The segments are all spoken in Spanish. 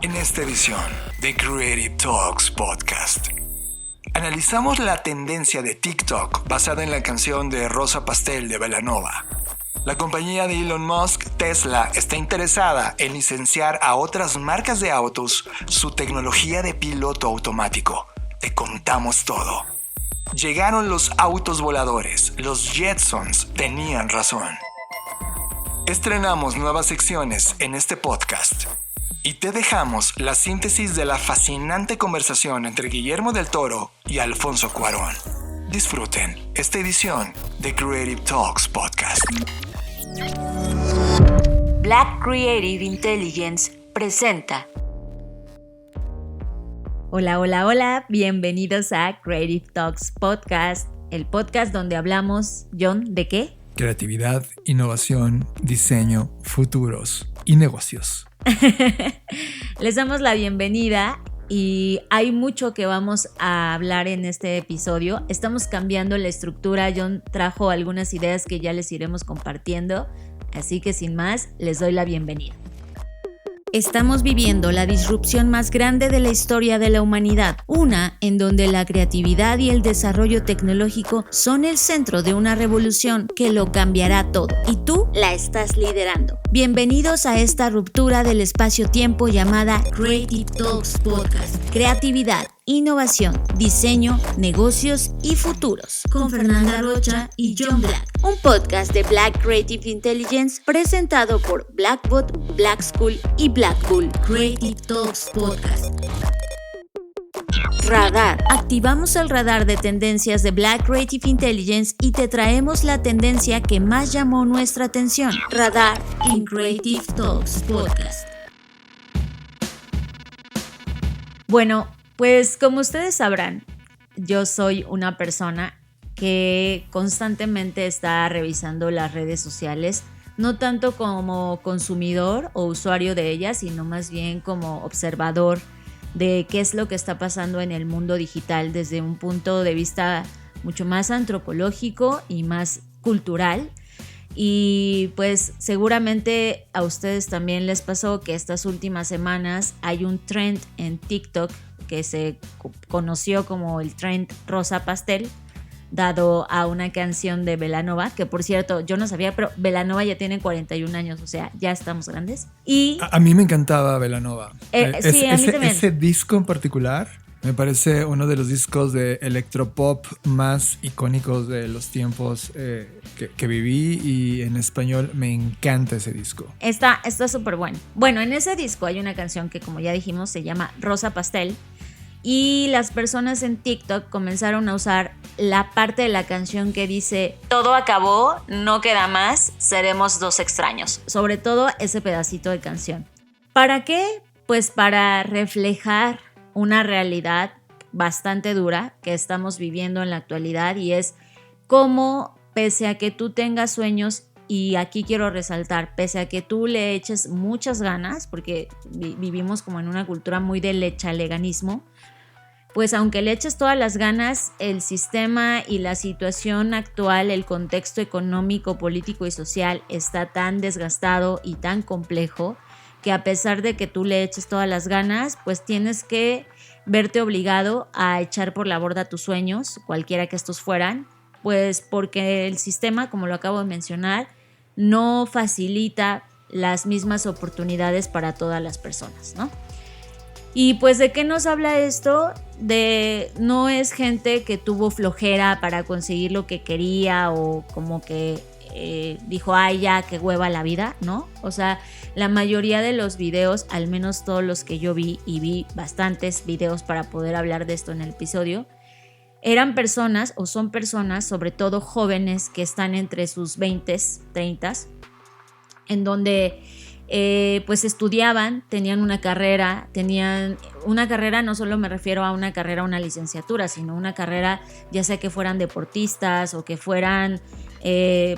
En esta edición de Creative Talks Podcast, analizamos la tendencia de TikTok basada en la canción de Rosa Pastel de Belanova. La compañía de Elon Musk, Tesla, está interesada en licenciar a otras marcas de autos su tecnología de piloto automático. Te contamos todo. Llegaron los autos voladores, los Jetsons tenían razón. Estrenamos nuevas secciones en este podcast y te dejamos la síntesis de la fascinante conversación entre Guillermo del Toro y Alfonso Cuarón. Disfruten esta edición de Creative Talks Podcast. Black Creative Intelligence presenta. Hola, bienvenidos a Creative Talks Podcast, el podcast donde hablamos, John, ¿de qué? Creatividad, innovación, diseño, futuros y negocios. Les damos la bienvenida y hay mucho que vamos a hablar en este episodio. Estamos cambiando la estructura. John trajo algunas ideas que ya les iremos compartiendo, así que sin más, les doy la bienvenida. Estamos viviendo la disrupción más grande de la historia de la humanidad, una en donde la creatividad y el desarrollo tecnológico son el centro de una revolución que lo cambiará todo, y tú la estás liderando. Bienvenidos a esta ruptura del espacio-tiempo llamada Creative Talks Podcast. Creatividad, innovación, diseño, negocios y futuros. Con Fernanda Rocha y John Black. Un podcast de Black Creative Intelligence presentado por Blackbot, Black School y Black Bull. Creative Talks Podcast. Radar. Activamos el radar de tendencias de Black Creative Intelligence y te traemos la tendencia que más llamó nuestra atención. Radar en Creative Talks Podcast. Bueno, pues como ustedes sabrán, yo soy una persona que constantemente está revisando las redes sociales, no tanto como consumidor o usuario de ellas, sino más bien como observador de qué es lo que está pasando en el mundo digital desde un punto de vista mucho más antropológico y más cultural. Y pues seguramente a ustedes también les pasó que estas últimas semanas hay un trend en TikTok que se conoció como el trend Rosa Pastel, dado a una canción de Belanova, que por cierto yo no sabía, pero Belanova ya tiene 41 años, o sea, ya estamos grandes. Y a mí me encantaba Belanova. Sí, a mí también. Ese disco en particular me parece uno de los discos de electropop más icónicos de los tiempos que viví, y en español me encanta ese disco. Está súper bueno. Bueno, en ese disco hay una canción que, como ya dijimos, se llama Rosa Pastel, y las personas en TikTok comenzaron a usar la parte de la canción que dice: todo acabó, no queda más, seremos dos extraños. Sobre todo ese pedacito de canción. ¿Para qué? Pues para reflejar una realidad bastante dura que estamos viviendo en la actualidad, y es cómo, pese a que tú tengas sueños, y aquí quiero resaltar, pese a que tú le eches muchas ganas, porque vivimos como en una cultura muy de lechaleganismo, pues aunque le eches todas las ganas, el sistema y la situación actual, el contexto económico, político y social está tan desgastado y tan complejo que a pesar de que tú le eches todas las ganas, pues tienes que verte obligado a echar por la borda tus sueños, cualquiera que estos fueran, pues porque el sistema, como lo acabo de mencionar, no facilita las mismas oportunidades para todas las personas, ¿no? Y pues ¿de qué nos habla esto? No es gente que tuvo flojera para conseguir lo que quería, o como que dijo, ay ya, qué hueva la vida, ¿no? O sea, la mayoría de los videos, al menos todos los que yo vi, y vi bastantes videos para poder hablar de esto en el episodio, eran personas, o son personas, sobre todo jóvenes, que están entre sus 20s, 30s, en donde pues estudiaban, tenían una carrera, no solo me refiero a una carrera, una licenciatura, sino una carrera ya sea que fueran deportistas o que fueran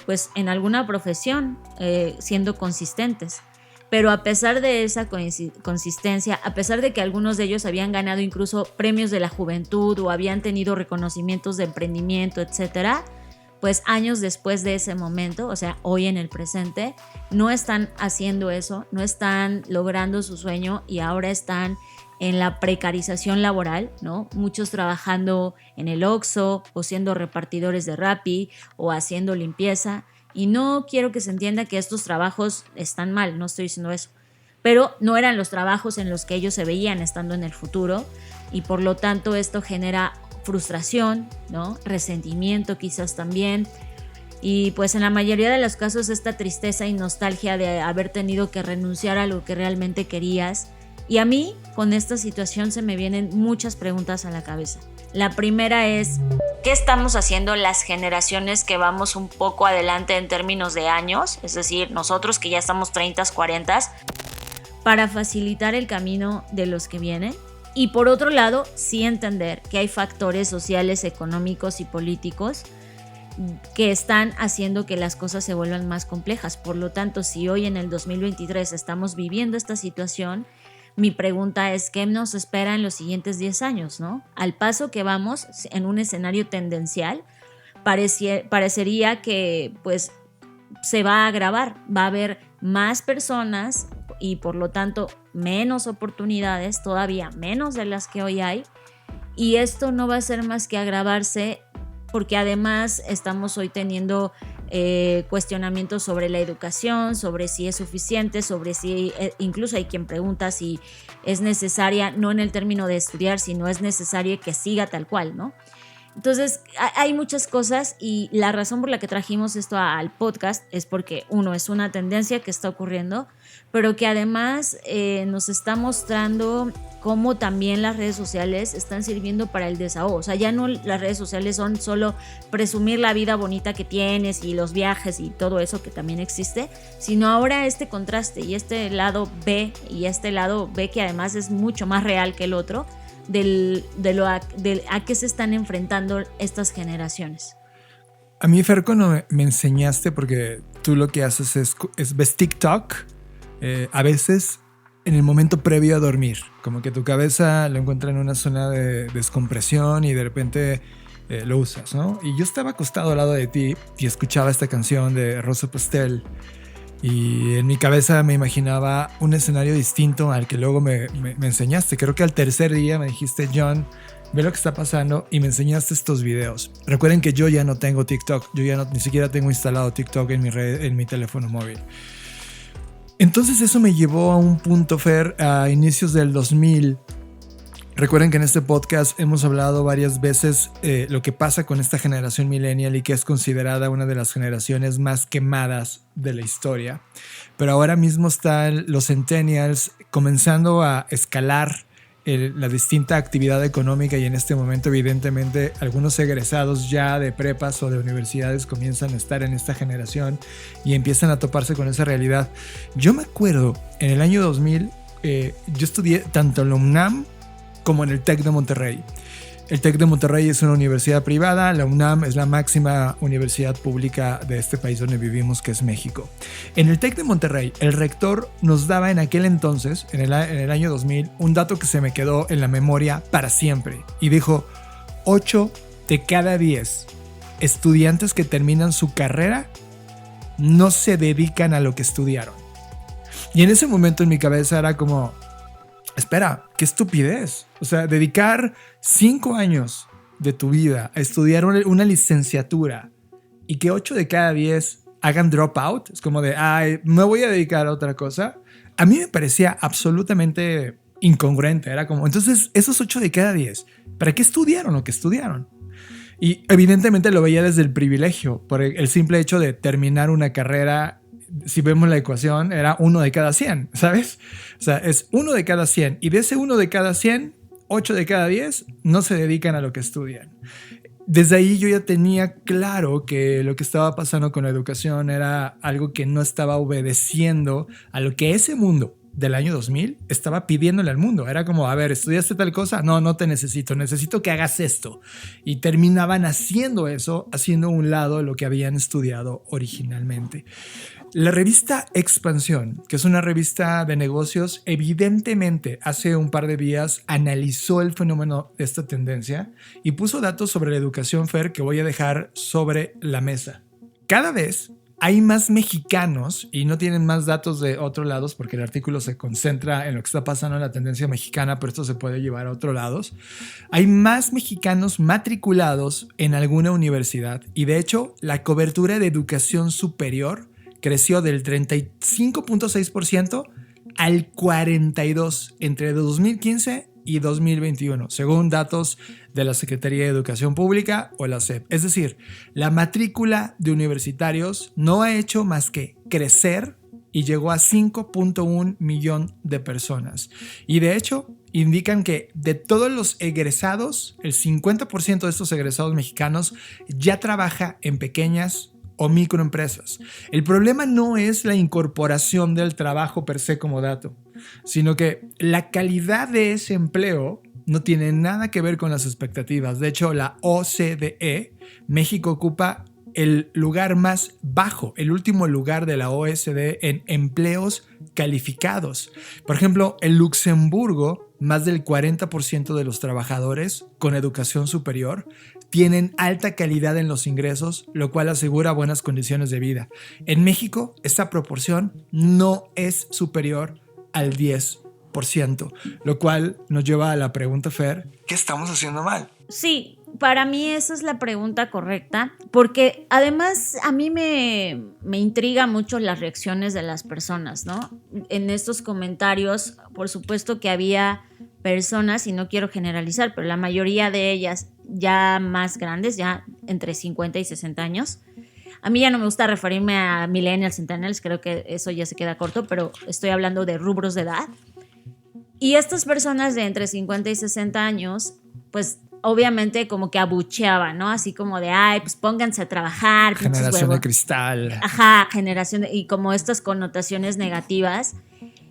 pues en alguna profesión, siendo consistentes. Pero a pesar de esa consistencia, a pesar de que algunos de ellos habían ganado incluso premios de la juventud o habían tenido reconocimientos de emprendimiento, etcétera, pues años después de ese momento, o sea, hoy en el presente, no están haciendo eso, no están logrando su sueño y ahora están en la precarización laboral, ¿no? Muchos trabajando en el Oxxo o siendo repartidores de Rappi o haciendo limpieza. Y no quiero que se entienda que estos trabajos están mal, no estoy diciendo eso. Pero no eran los trabajos en los que ellos se veían estando en el futuro y por lo tanto esto genera frustración, ¿no? Resentimiento quizás también. Y pues en la mayoría de los casos esta tristeza y nostalgia de haber tenido que renunciar a lo que realmente querías. Y a mí, con esta situación, se me vienen muchas preguntas a la cabeza. La primera es, ¿qué estamos haciendo las generaciones que vamos un poco adelante en términos de años? Es decir, nosotros que ya estamos 30, 40, para facilitar el camino de los que vienen. Y por otro lado, sí entender que hay factores sociales, económicos y políticos que están haciendo que las cosas se vuelvan más complejas. Por lo tanto, si hoy en el 2023 estamos viviendo esta situación, mi pregunta es ¿qué nos espera en los siguientes 10 años, ¿no? Al paso que vamos en un escenario tendencial, parecería que pues se va a agravar, va a haber más personas y por lo tanto menos oportunidades, todavía menos de las que hoy hay, y esto no va a ser más que agravarse porque además estamos hoy teniendo cuestionamientos sobre la educación, sobre si es suficiente, sobre si incluso hay quien pregunta si es necesaria, no en el término de estudiar, sino es necesario que siga tal cual, ¿no? Entonces hay muchas cosas y la razón por la que trajimos esto al podcast es porque uno, es una tendencia que está ocurriendo, pero que además nos está mostrando cómo también las redes sociales están sirviendo para el desahogo. O sea, ya no las redes sociales son solo presumir la vida bonita que tienes y los viajes y todo eso que también existe, sino ahora este contraste y este lado B que además es mucho más real que el otro, a qué se están enfrentando estas generaciones. A mí, Fer, cuando me enseñaste, porque tú lo que haces es ves TikTok, a veces en el momento previo a dormir, como que tu cabeza lo encuentra en una zona de descompresión y de repente lo usas, ¿no? Y yo estaba acostado al lado de ti y escuchaba esta canción de Rosa Pastel y en mi cabeza me imaginaba un escenario distinto al que luego me enseñaste. Creo que al tercer día me dijiste, John, ve lo que está pasando, y me enseñaste estos videos. Recuerden que yo ya no tengo TikTok, yo ya ni siquiera tengo instalado TikTok en mi teléfono móvil. Entonces eso me llevó a un punto, Fer, a inicios del 2000. Recuerden que en este podcast hemos hablado varias veces lo que pasa con esta generación millennial y que es considerada una de las generaciones más quemadas de la historia. Pero ahora mismo están los centennials comenzando a escalar la distinta actividad económica y en este momento evidentemente algunos egresados ya de prepas o de universidades comienzan a estar en esta generación y empiezan a toparse con esa realidad. Yo me acuerdo en el año 2000 yo estudié tanto en la UNAM como en el TEC de Monterrey. El TEC de Monterrey es una universidad privada, la UNAM es la máxima universidad pública de este país donde vivimos, que es México. En el TEC de Monterrey, el rector nos daba en aquel entonces, en el año 2000, un dato que se me quedó en la memoria para siempre. Y dijo, 8 de cada 10 estudiantes que terminan su carrera no se dedican a lo que estudiaron. Y en ese momento en mi cabeza era como, espera, qué estupidez. O sea, dedicar 5 años de tu vida a estudiar una licenciatura y que 8 de cada 10 hagan dropout, es como de, ay, me voy a dedicar a otra cosa. A mí me parecía absolutamente incongruente. Era como, entonces, esos 8 de cada 10, ¿para qué estudiaron lo que estudiaron? Y evidentemente lo veía desde el privilegio, por el simple hecho de terminar una carrera. Si vemos la ecuación, era 1 de cada 100, ¿sabes? O sea, es 1 de cada 100. Y de ese 1 de cada 100, 8 de cada 10 no se dedican a lo que estudian. Desde ahí yo ya tenía claro que lo que estaba pasando con la educación era algo que no estaba obedeciendo a lo que ese mundo del año 2000 estaba pidiéndole al mundo. Era como, a ver, ¿estudiaste tal cosa? No te necesito que hagas esto. Y terminaban haciendo eso, haciendo a un lado lo que habían estudiado originalmente. La revista Expansión, que es una revista de negocios, evidentemente hace un par de días analizó el fenómeno de esta tendencia y puso datos sobre la educación, Fer, que voy a dejar sobre la mesa. Cada vez hay más mexicanos, y no tienen más datos de otros lados porque el artículo se concentra en lo que está pasando en la tendencia mexicana, pero esto se puede llevar a otros lados. Hay más mexicanos matriculados en alguna universidad y de hecho la cobertura de educación superior creció del 35.6% al 42% entre 2015 y 2021, según datos de la Secretaría de Educación Pública o la SEP. Es decir, la matrícula de universitarios no ha hecho más que crecer y llegó a 5.1 millón de personas. Y de hecho, indican que de todos los egresados, el 50% de estos egresados mexicanos ya trabaja en pequeñas o microempresas. El problema no es la incorporación del trabajo per se como dato, sino que la calidad de ese empleo no tiene nada que ver con las expectativas. De hecho, la OCDE, México ocupa el lugar más bajo, el último lugar de la OCDE en empleos calificados. Por ejemplo, en Luxemburgo, más del 40% de los trabajadores con educación superior tienen alta calidad en los ingresos, lo cual asegura buenas condiciones de vida. En México, esta proporción no es superior al 10%, lo cual nos lleva a la pregunta, Fer, ¿qué estamos haciendo mal? Sí, para mí esa es la pregunta correcta, porque además a mí me intriga mucho las reacciones de las personas, ¿no? En estos comentarios, por supuesto que había personas, y no quiero generalizar, pero la mayoría de ellas ya más grandes, ya entre 50 y 60 años. A mí ya no me gusta referirme a millennials, centennials, creo que eso ya se queda corto, pero estoy hablando de rubros de edad. Y estas personas de entre 50 y 60 años, pues obviamente como que abucheaban, ¿no? Así como de, ay, pues pónganse a trabajar. Generación de cristal. Ajá, generación y como estas connotaciones negativas.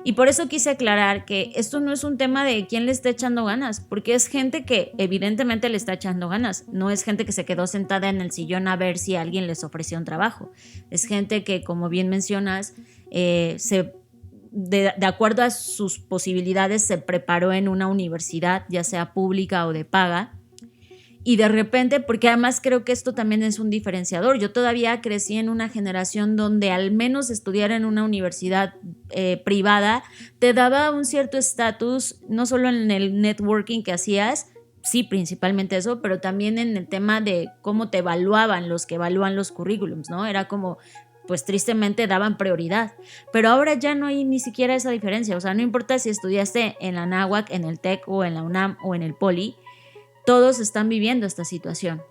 Y por eso quise aclarar que esto no es un tema de quién le está echando ganas, porque es gente que evidentemente le está echando ganas. No es gente que se quedó sentada en el sillón a ver si alguien les ofrecía un trabajo. Es gente que, como bien mencionas, de acuerdo a sus posibilidades se preparó en una universidad, ya sea pública o de paga. Y de repente, porque además creo que esto también es un diferenciador. Yo todavía crecí en una generación donde al menos estudiar en una universidad privada te daba un cierto estatus, no solo en el networking que hacías, sí, principalmente eso, pero también en el tema de cómo te evaluaban los que evalúan los currículums, ¿no? Era como, pues tristemente daban prioridad. Pero ahora ya no hay ni siquiera esa diferencia. O sea, no importa si estudiaste en la Anáhuac, en el TEC o en la UNAM o en el Poli, todos están viviendo esta situación.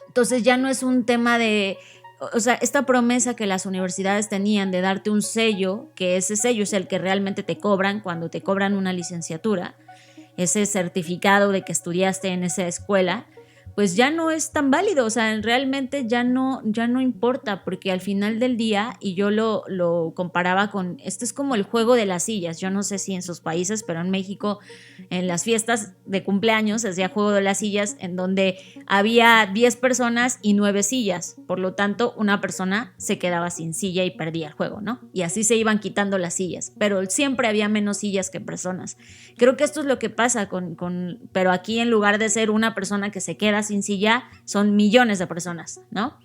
Entonces ya no es un tema de, o sea, esta promesa que las universidades tenían de darte un sello, que ese sello es el que realmente te cobran cuando te cobran una licenciatura, ese certificado de que estudiaste en esa escuela, pues ya no es tan válido. O sea, realmente ya no importa, porque al final del día, y yo lo comparaba con, esto es como el juego de las sillas. Yo no sé si en sus países, pero en México, en las fiestas de cumpleaños, se hacía juego de las sillas, en donde había 10 personas y 9 sillas. Por lo tanto, una persona se quedaba sin silla y perdía el juego, ¿no? Y así se iban quitando las sillas, pero siempre había menos sillas que personas. Creo que esto es lo que pasa pero aquí, en lugar de ser una persona que se queda sin silla, son millones de personas, ¿no?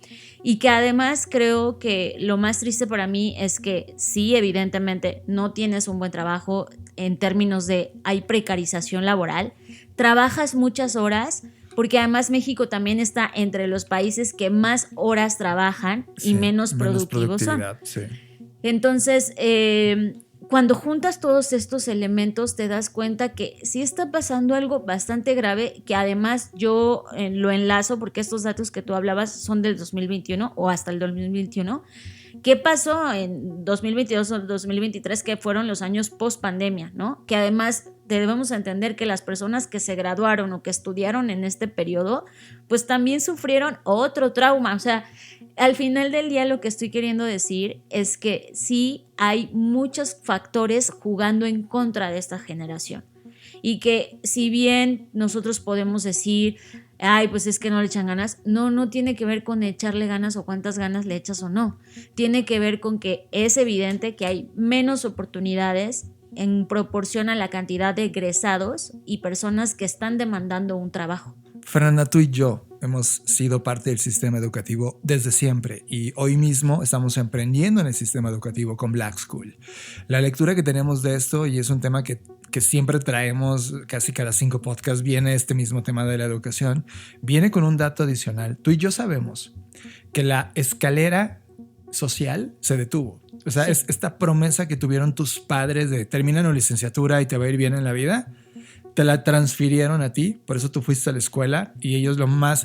Y que además creo que lo más triste para mí es que sí, evidentemente no tienes un buen trabajo en términos de hay precarización laboral, trabajas muchas horas, porque además México también está entre los países que más horas trabajan y menos productivos son. Sí. Entonces, cuando juntas todos estos elementos te das cuenta que sí está pasando algo bastante grave, que además yo lo enlazo porque estos datos que tú hablabas son del 2021 o hasta el 2021. ¿Qué pasó en 2022 o 2023, que fueron los años post pandemia, ¿no? Que además debemos entender que las personas que se graduaron o que estudiaron en este periodo, pues también sufrieron otro trauma. O sea, al final del día lo que estoy queriendo decir es que sí hay muchos factores jugando en contra de esta generación. Y que si bien nosotros podemos decir, ay, pues es que no le echan ganas. No tiene que ver con echarle ganas o cuántas ganas le echas o no. Tiene que ver con que es evidente que hay menos oportunidades en proporción a la cantidad de egresados y personas que están demandando un trabajo. Fernanda, tú y yo hemos sido parte del sistema educativo desde siempre y hoy mismo estamos emprendiendo en el sistema educativo con Black School. La lectura que tenemos de esto, y es un tema que siempre traemos casi cada 5 podcasts, viene este mismo tema de la educación, viene con un dato adicional. Tú y yo sabemos que la escalera social se detuvo. O sea, es esta promesa que tuvieron tus padres de terminar una licenciatura y te va a ir bien en la vida, te la transfirieron a ti, por eso tú fuiste a la escuela y ellos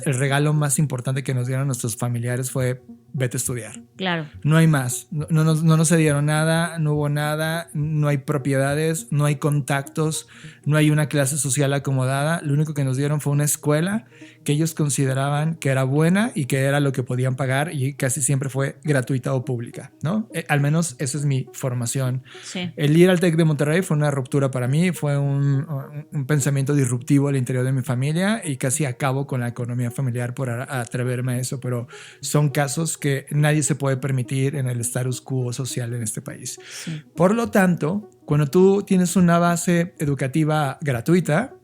el regalo más importante que nos dieron nuestros familiares fue vete a estudiar. Claro. No hay más, no nos cedieron nada, no hubo nada, no hay propiedades, no hay contactos, no hay una clase social acomodada. Lo único que nos dieron fue una escuela que ellos consideraban que era buena y que era lo que podían pagar y casi siempre fue gratuita o pública, ¿no? Al menos esa es mi formación. Sí. El ir al TEC de Monterrey fue una ruptura para mí, fue un pensamiento disruptivo al interior de mi familia y casi acabo con la economía familiar por atreverme a eso, pero son casos que nadie se puede permitir en el status quo social en este país. Sí. Por lo tanto, cuando tú tienes una base educativa gratuita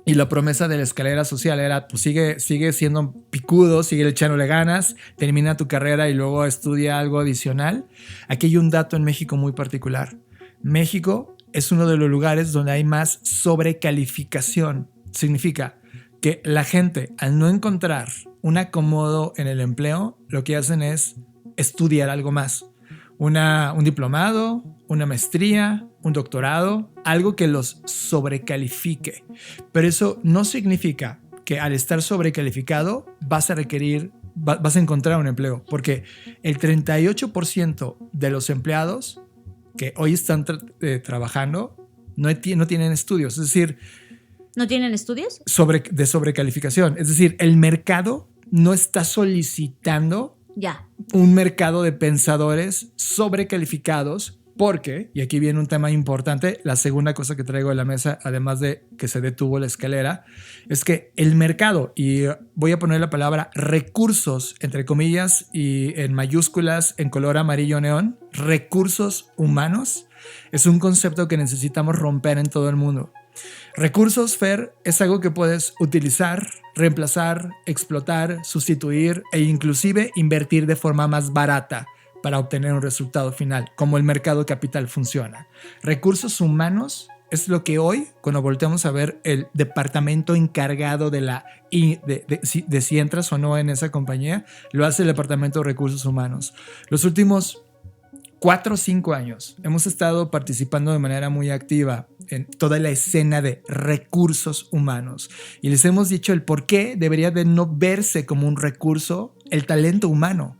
y la promesa de la escalera social era pues sigue siendo picudo, sigue echándole ganas, termina tu carrera y luego estudia algo adicional, aquí hay un dato en México muy particular. México es uno de los lugares donde hay más sobrecalificación. Significa que la gente, al no encontrar un acomodo en el empleo, lo que hacen es estudiar algo más. Un diplomado, una maestría, un doctorado, algo que los sobrecalifique. Pero eso no significa que al estar sobrecalificado vas a encontrar un empleo, porque el 38% de los empleados que hoy están trabajando no tienen estudios, es decir, ¿no tienen estudios? De sobrecalificación. Es decir, el mercado no está solicitando un mercado de pensadores sobrecalificados porque, y aquí viene un tema importante, la segunda cosa que traigo de la mesa, además de que se detuvo la escalera, es que el mercado, y voy a poner la palabra recursos, entre comillas, y en mayúsculas, en color amarillo neón, recursos humanos, es un concepto que necesitamos romper en todo el mundo. Recursos, Fer, es algo que puedes utilizar, reemplazar, explotar, sustituir e inclusive invertir de forma más barata para obtener un resultado final, como el mercado capital funciona. Recursos humanos es lo que hoy, cuando volteamos a ver el departamento encargado de si entras o no en esa compañía, lo hace el departamento de recursos humanos. Los últimos 4 o 5 años hemos estado participando de manera muy activa en toda la escena de recursos humanos y les hemos dicho el por qué debería de no verse como un recurso el talento humano.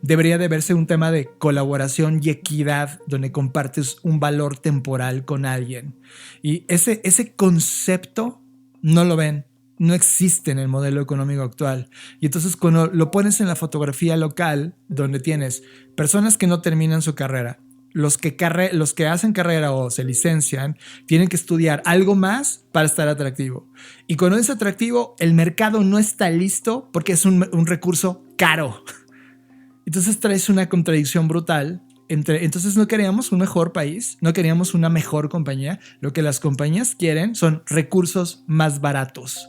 Debería de verse un tema de colaboración y equidad donde compartes un valor temporal con alguien. Y ese concepto no lo ven, no existe en el modelo económico actual. Y entonces cuando lo pones en la fotografía local, donde tienes personas que no terminan su carrera, los que hacen carrera o se licencian, tienen que estudiar algo más para estar atractivo. Y cuando es atractivo, el mercado no está listo porque es un recurso caro. Entonces traes una contradicción brutal. Entonces no queríamos un mejor país, no queríamos una mejor compañía. Lo que las compañías quieren son recursos más baratos.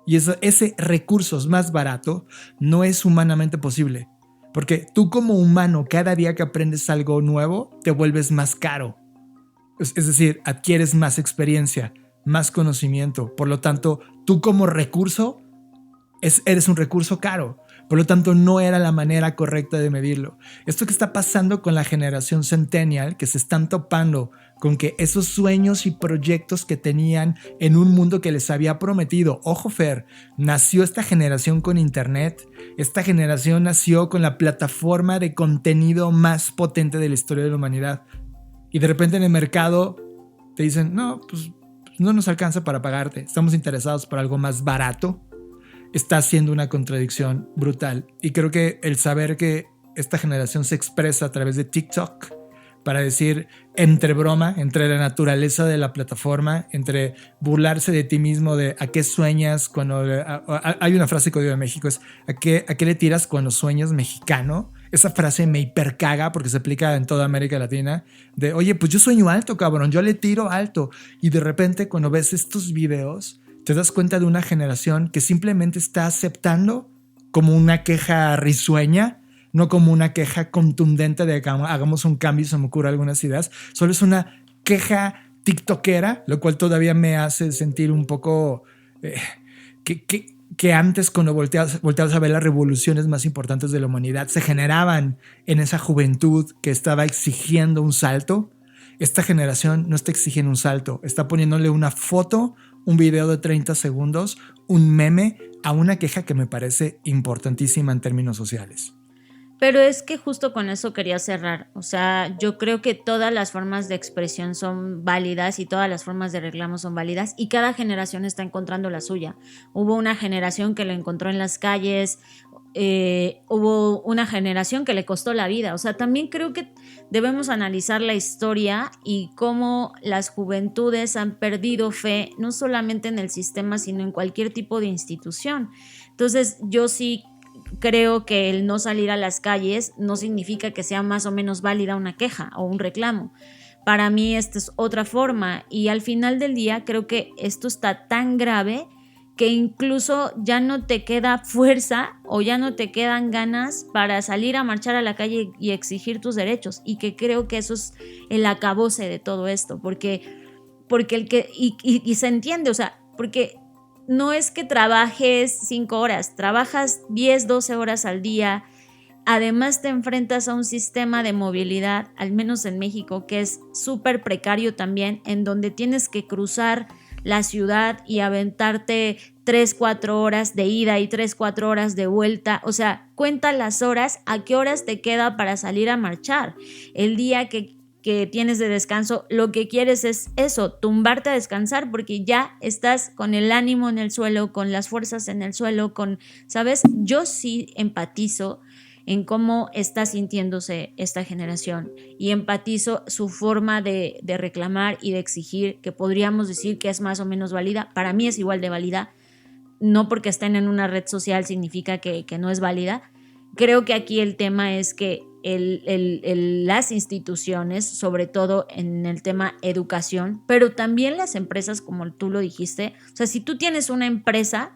Y ese recursos más barato no es humanamente posible. Porque tú como humano, cada día que aprendes algo nuevo, te vuelves más caro. Es decir, adquieres más experiencia, más conocimiento. Por lo tanto, tú como recurso, eres un recurso caro. Por lo tanto, no era la manera correcta de medirlo. Esto que está pasando con la generación Centennial, que se están topando con que esos sueños y proyectos que tenían en un mundo que les había prometido. Ojo, Fer, nació esta generación con internet. Esta generación nació con la plataforma de contenido más potente de la historia de la humanidad. Y de repente en el mercado te dicen, no, pues no nos alcanza para pagarte. Estamos interesados por algo más barato. Está siendo una contradicción brutal. Y creo que el saber que esta generación se expresa a través de TikTok para decir entre broma, entre la naturaleza de la plataforma, entre burlarse de ti mismo, de a qué sueñas cuando... hay una frase que odio de México, es ¿a qué le tiras cuando sueñas mexicano? Esa frase me hipercaga porque se aplica en toda América Latina, de oye, pues yo sueño alto, cabrón, yo le tiro alto. Y de repente cuando ves estos videos te das cuenta de una generación que simplemente está aceptando como una queja risueña, no como una queja contundente de que hagamos un cambio y se me ocurren algunas ideas. Solo es una queja tiktokera, lo cual todavía me hace sentir un poco que antes, cuando volteabas a ver las revoluciones más importantes de la humanidad, se generaban en esa juventud que estaba exigiendo un salto. Esta generación no está exigiendo un salto, está poniéndole una foto, un video de 30 segundos, un meme a una queja que me parece importantísima en términos sociales. Pero es que justo con eso quería cerrar. O sea, yo creo que todas las formas de expresión son válidas y todas las formas de reclamo son válidas y cada generación está encontrando la suya. Hubo una generación que lo encontró en las calles, hubo una generación que le costó la vida. O sea, también creo que debemos analizar la historia y cómo las juventudes han perdido fe, no solamente en el sistema, sino en cualquier tipo de institución. Entonces, yo sí creo que el no salir a las calles no significa que sea más o menos válida una queja o un reclamo. Para mí esta es otra forma y al final del día creo que esto está tan grave que incluso ya no te queda fuerza o ya no te quedan ganas para salir a marchar a la calle y exigir tus derechos, y que creo que eso es el acabose de todo esto, porque el que y se entiende, o sea, porque no es que trabajes 5 horas, trabajas 10, 12 horas al día. Además te enfrentas a un sistema de movilidad, al menos en México, que es súper precario también, en donde tienes que cruzar la ciudad y aventarte 3, 4 horas de ida y 3, 4 horas de vuelta. O sea, cuenta las horas, a qué horas te queda para salir a marchar. El día que tienes de descanso, lo que quieres es eso, tumbarte a descansar porque ya estás con el ánimo en el suelo, con las fuerzas en el suelo, ¿sabes? Yo sí empatizo en cómo está sintiéndose esta generación y empatizo su forma de reclamar y de exigir, que podríamos decir que es más o menos válida. Para mí es igual de válida, no porque estén en una red social significa que no es válida. Creo que aquí el tema es que las instituciones, sobre todo en el tema educación, pero también las empresas, como tú lo dijiste, o sea, si tú tienes una empresa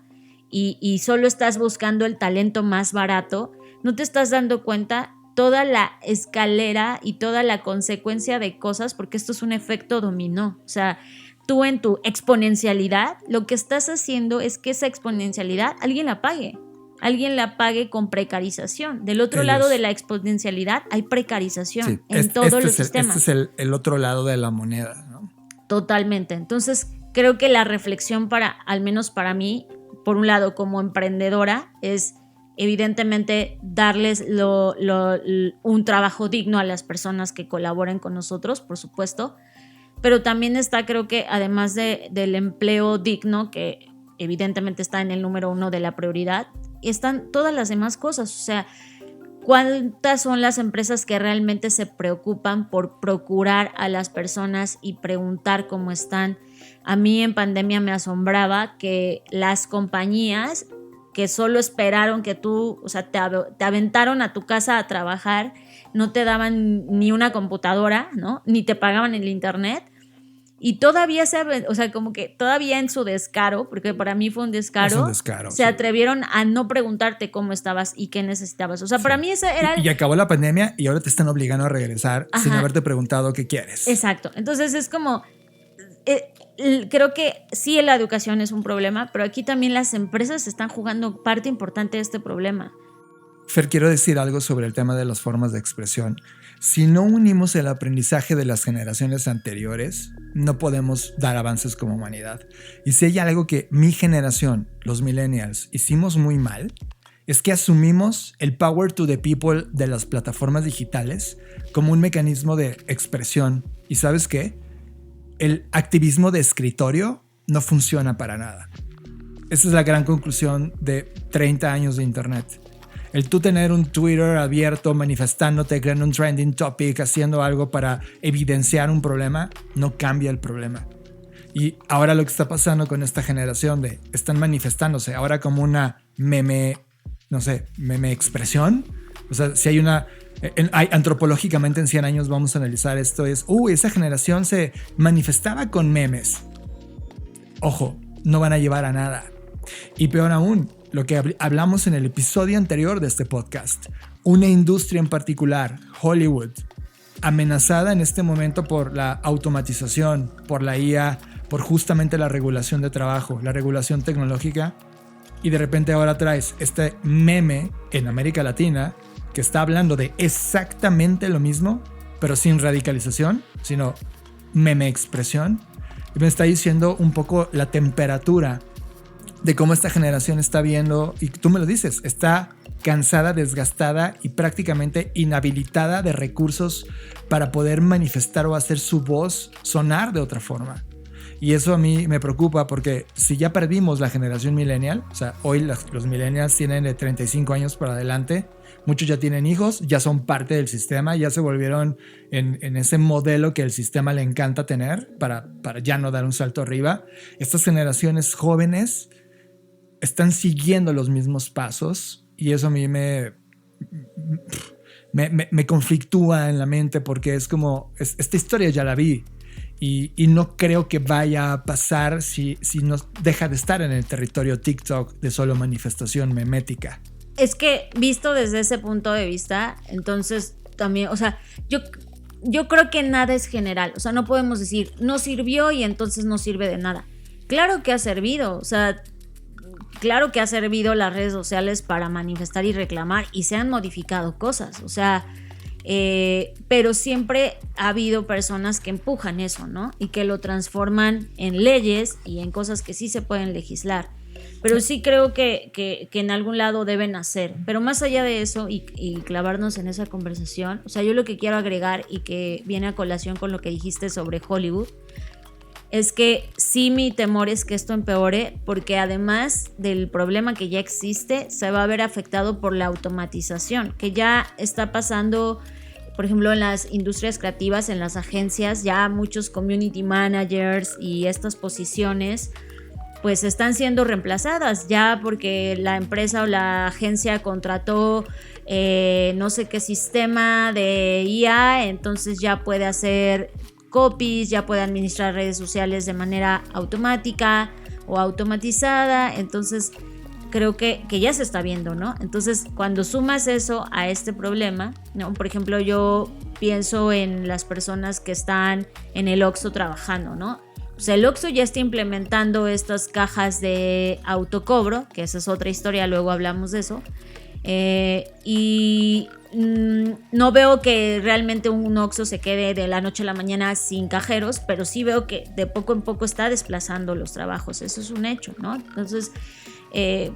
y solo estás buscando el talento más barato, no te estás dando cuenta toda la escalera y toda la consecuencia de cosas, porque esto es un efecto dominó. O sea, tú en tu exponencialidad, lo que estás haciendo es que esa exponencialidad alguien la pague con precarización. Del otro lado de la exponencialidad hay precarización en todos los sistemas. Este es el otro lado de la moneda, ¿no? Totalmente. Entonces, creo que la reflexión al menos para mí, por un lado como emprendedora, es evidentemente darles un trabajo digno a las personas que colaboren con nosotros, por supuesto, pero también está, creo que además del empleo digno, que evidentemente está en el número 1 de la prioridad, están todas las demás cosas. O sea, ¿cuántas son las empresas que realmente se preocupan por procurar a las personas y preguntar cómo están? A mí en pandemia me asombraba que las compañías que solo esperaron que tú, o sea, te aventaron a tu casa a trabajar, no te daban ni una computadora, ¿no? Ni te pagaban el internet. Y todavía o sea, como que todavía en su descaro, porque para mí fue un descaro, se atrevieron a no preguntarte cómo estabas y qué necesitabas. O sea, para mí ese era... Y acabó la pandemia y ahora te están obligando a regresar sin haberte preguntado qué quieres. Exacto. Entonces es como... creo que sí, la educación es un problema, pero aquí también las empresas están jugando parte importante de este problema. Fer, quiero decir algo sobre el tema de las formas de expresión. Si no unimos el aprendizaje de las generaciones anteriores, no podemos dar avances como humanidad. Y si hay algo que mi generación, los millennials, hicimos muy mal, es que asumimos el power to the people de las plataformas digitales como un mecanismo de expresión. ¿Y sabes qué? El activismo de escritorio no funciona para nada. Esa es la gran conclusión de 30 años de Internet. el tú tener un Twitter abierto, manifestándote, creando un trending topic, haciendo algo para evidenciar un problema, no cambia el problema. Y ahora lo que está pasando con esta generación están manifestándose ahora como una meme expresión. O sea, si hay antropológicamente en 100 años vamos a analizar esto, esa generación se manifestaba con memes. Ojo, no van a llevar a nada. Y peor aún, lo que hablamos en el episodio anterior de este podcast, una industria en particular, Hollywood, amenazada en este momento por la automatización, por la IA, por justamente la regulación de trabajo, la regulación tecnológica, y de repente ahora traes este meme en América Latina que está hablando de exactamente lo mismo, pero sin radicalización, sino meme expresión. Y me está diciendo un poco la temperatura de cómo esta generación está viendo, y tú me lo dices, está cansada, desgastada y prácticamente inhabilitada de recursos para poder manifestar o hacer su voz sonar de otra forma. Y eso a mí me preocupa porque si ya perdimos la generación millennial, o sea, hoy los millennials tienen de 35 años para adelante, muchos ya tienen hijos, ya son parte del sistema, ya se volvieron en ese modelo que el sistema le encanta tener para ya no dar un salto arriba. Estas generaciones jóvenes están siguiendo los mismos pasos y eso a mí me conflictúa en la mente porque es como, esta historia ya la vi. Y no creo que vaya a pasar si nos deja de estar en el territorio TikTok de solo manifestación memética. Es que visto desde ese punto de vista, entonces también, o sea, yo creo que nada es general. O sea, no podemos decir, no sirvió y entonces no sirve de nada. Claro que ha servido, o sea, claro que ha servido las redes sociales para manifestar y reclamar y se han modificado cosas, o sea... pero siempre ha habido personas que empujan eso, ¿no? Y que lo transforman en leyes y en cosas que sí se pueden legislar. Pero sí creo que en algún lado deben hacer. Pero más allá de eso y clavarnos en esa conversación, o sea, yo lo que quiero agregar y que viene a colación con lo que dijiste sobre Hollywood, es que sí mi temor es que esto empeore porque además del problema que ya existe, se va a ver afectado por la automatización, que ya está pasando, por ejemplo, en las industrias creativas, en las agencias, ya muchos community managers y estas posiciones pues están siendo reemplazadas ya porque la empresa o la agencia contrató no sé qué sistema de IA, entonces ya puede hacer copies, ya puede administrar redes sociales de manera automática o automatizada, entonces creo que ya se está viendo, ¿no? Entonces cuando sumas eso a este problema, ¿no? Por ejemplo, yo pienso en las personas que están en el Oxxo trabajando, ¿no? O sea, el Oxxo ya está implementando estas cajas de autocobro, que esa es otra historia, luego hablamos de eso, y no veo que realmente un Oxxo se quede de la noche a la mañana sin cajeros, pero sí veo que de poco en poco está desplazando los trabajos, eso es un hecho, ¿no? Entonces,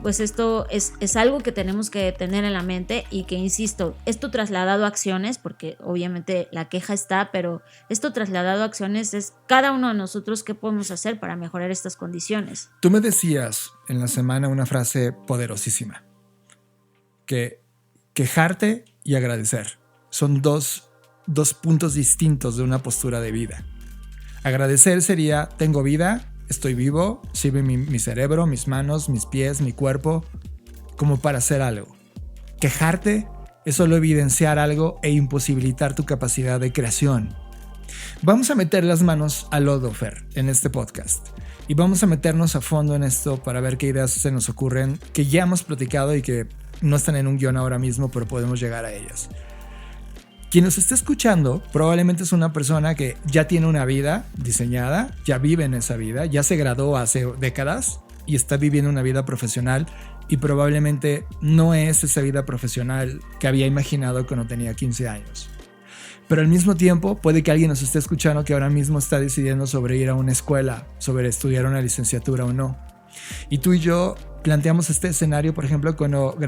pues esto es algo que tenemos que tener en la mente y que, insisto, esto trasladado a acciones, porque obviamente la queja está, pero esto trasladado a acciones es cada uno de nosotros qué podemos hacer para mejorar estas condiciones. Tú me decías en la semana una frase poderosísima, que quejarte y agradecer son dos puntos distintos de una postura de vida. Agradecer sería, tengo vida, estoy vivo, sirve mi cerebro, mis manos, mis pies, mi cuerpo, como para hacer algo. Quejarte es solo evidenciar algo e imposibilitar tu capacidad de creación. Vamos a meter las manos al lodo, Fer, en este podcast. Y vamos a meternos a fondo en esto para ver qué ideas se nos ocurren, que ya hemos platicado y que no están en un guión ahora mismo, pero podemos llegar a ellas. Quien nos esté escuchando probablemente es una persona que ya tiene una vida diseñada, ya vive en esa vida, ya se graduó hace décadas y está viviendo una vida profesional y probablemente no es esa vida profesional que había imaginado cuando tenía 15 años. Pero al mismo tiempo puede que alguien nos esté escuchando que ahora mismo está decidiendo sobre ir a una escuela, sobre estudiar una licenciatura o no. Y tú y yo planteamos este escenario, por ejemplo, cuando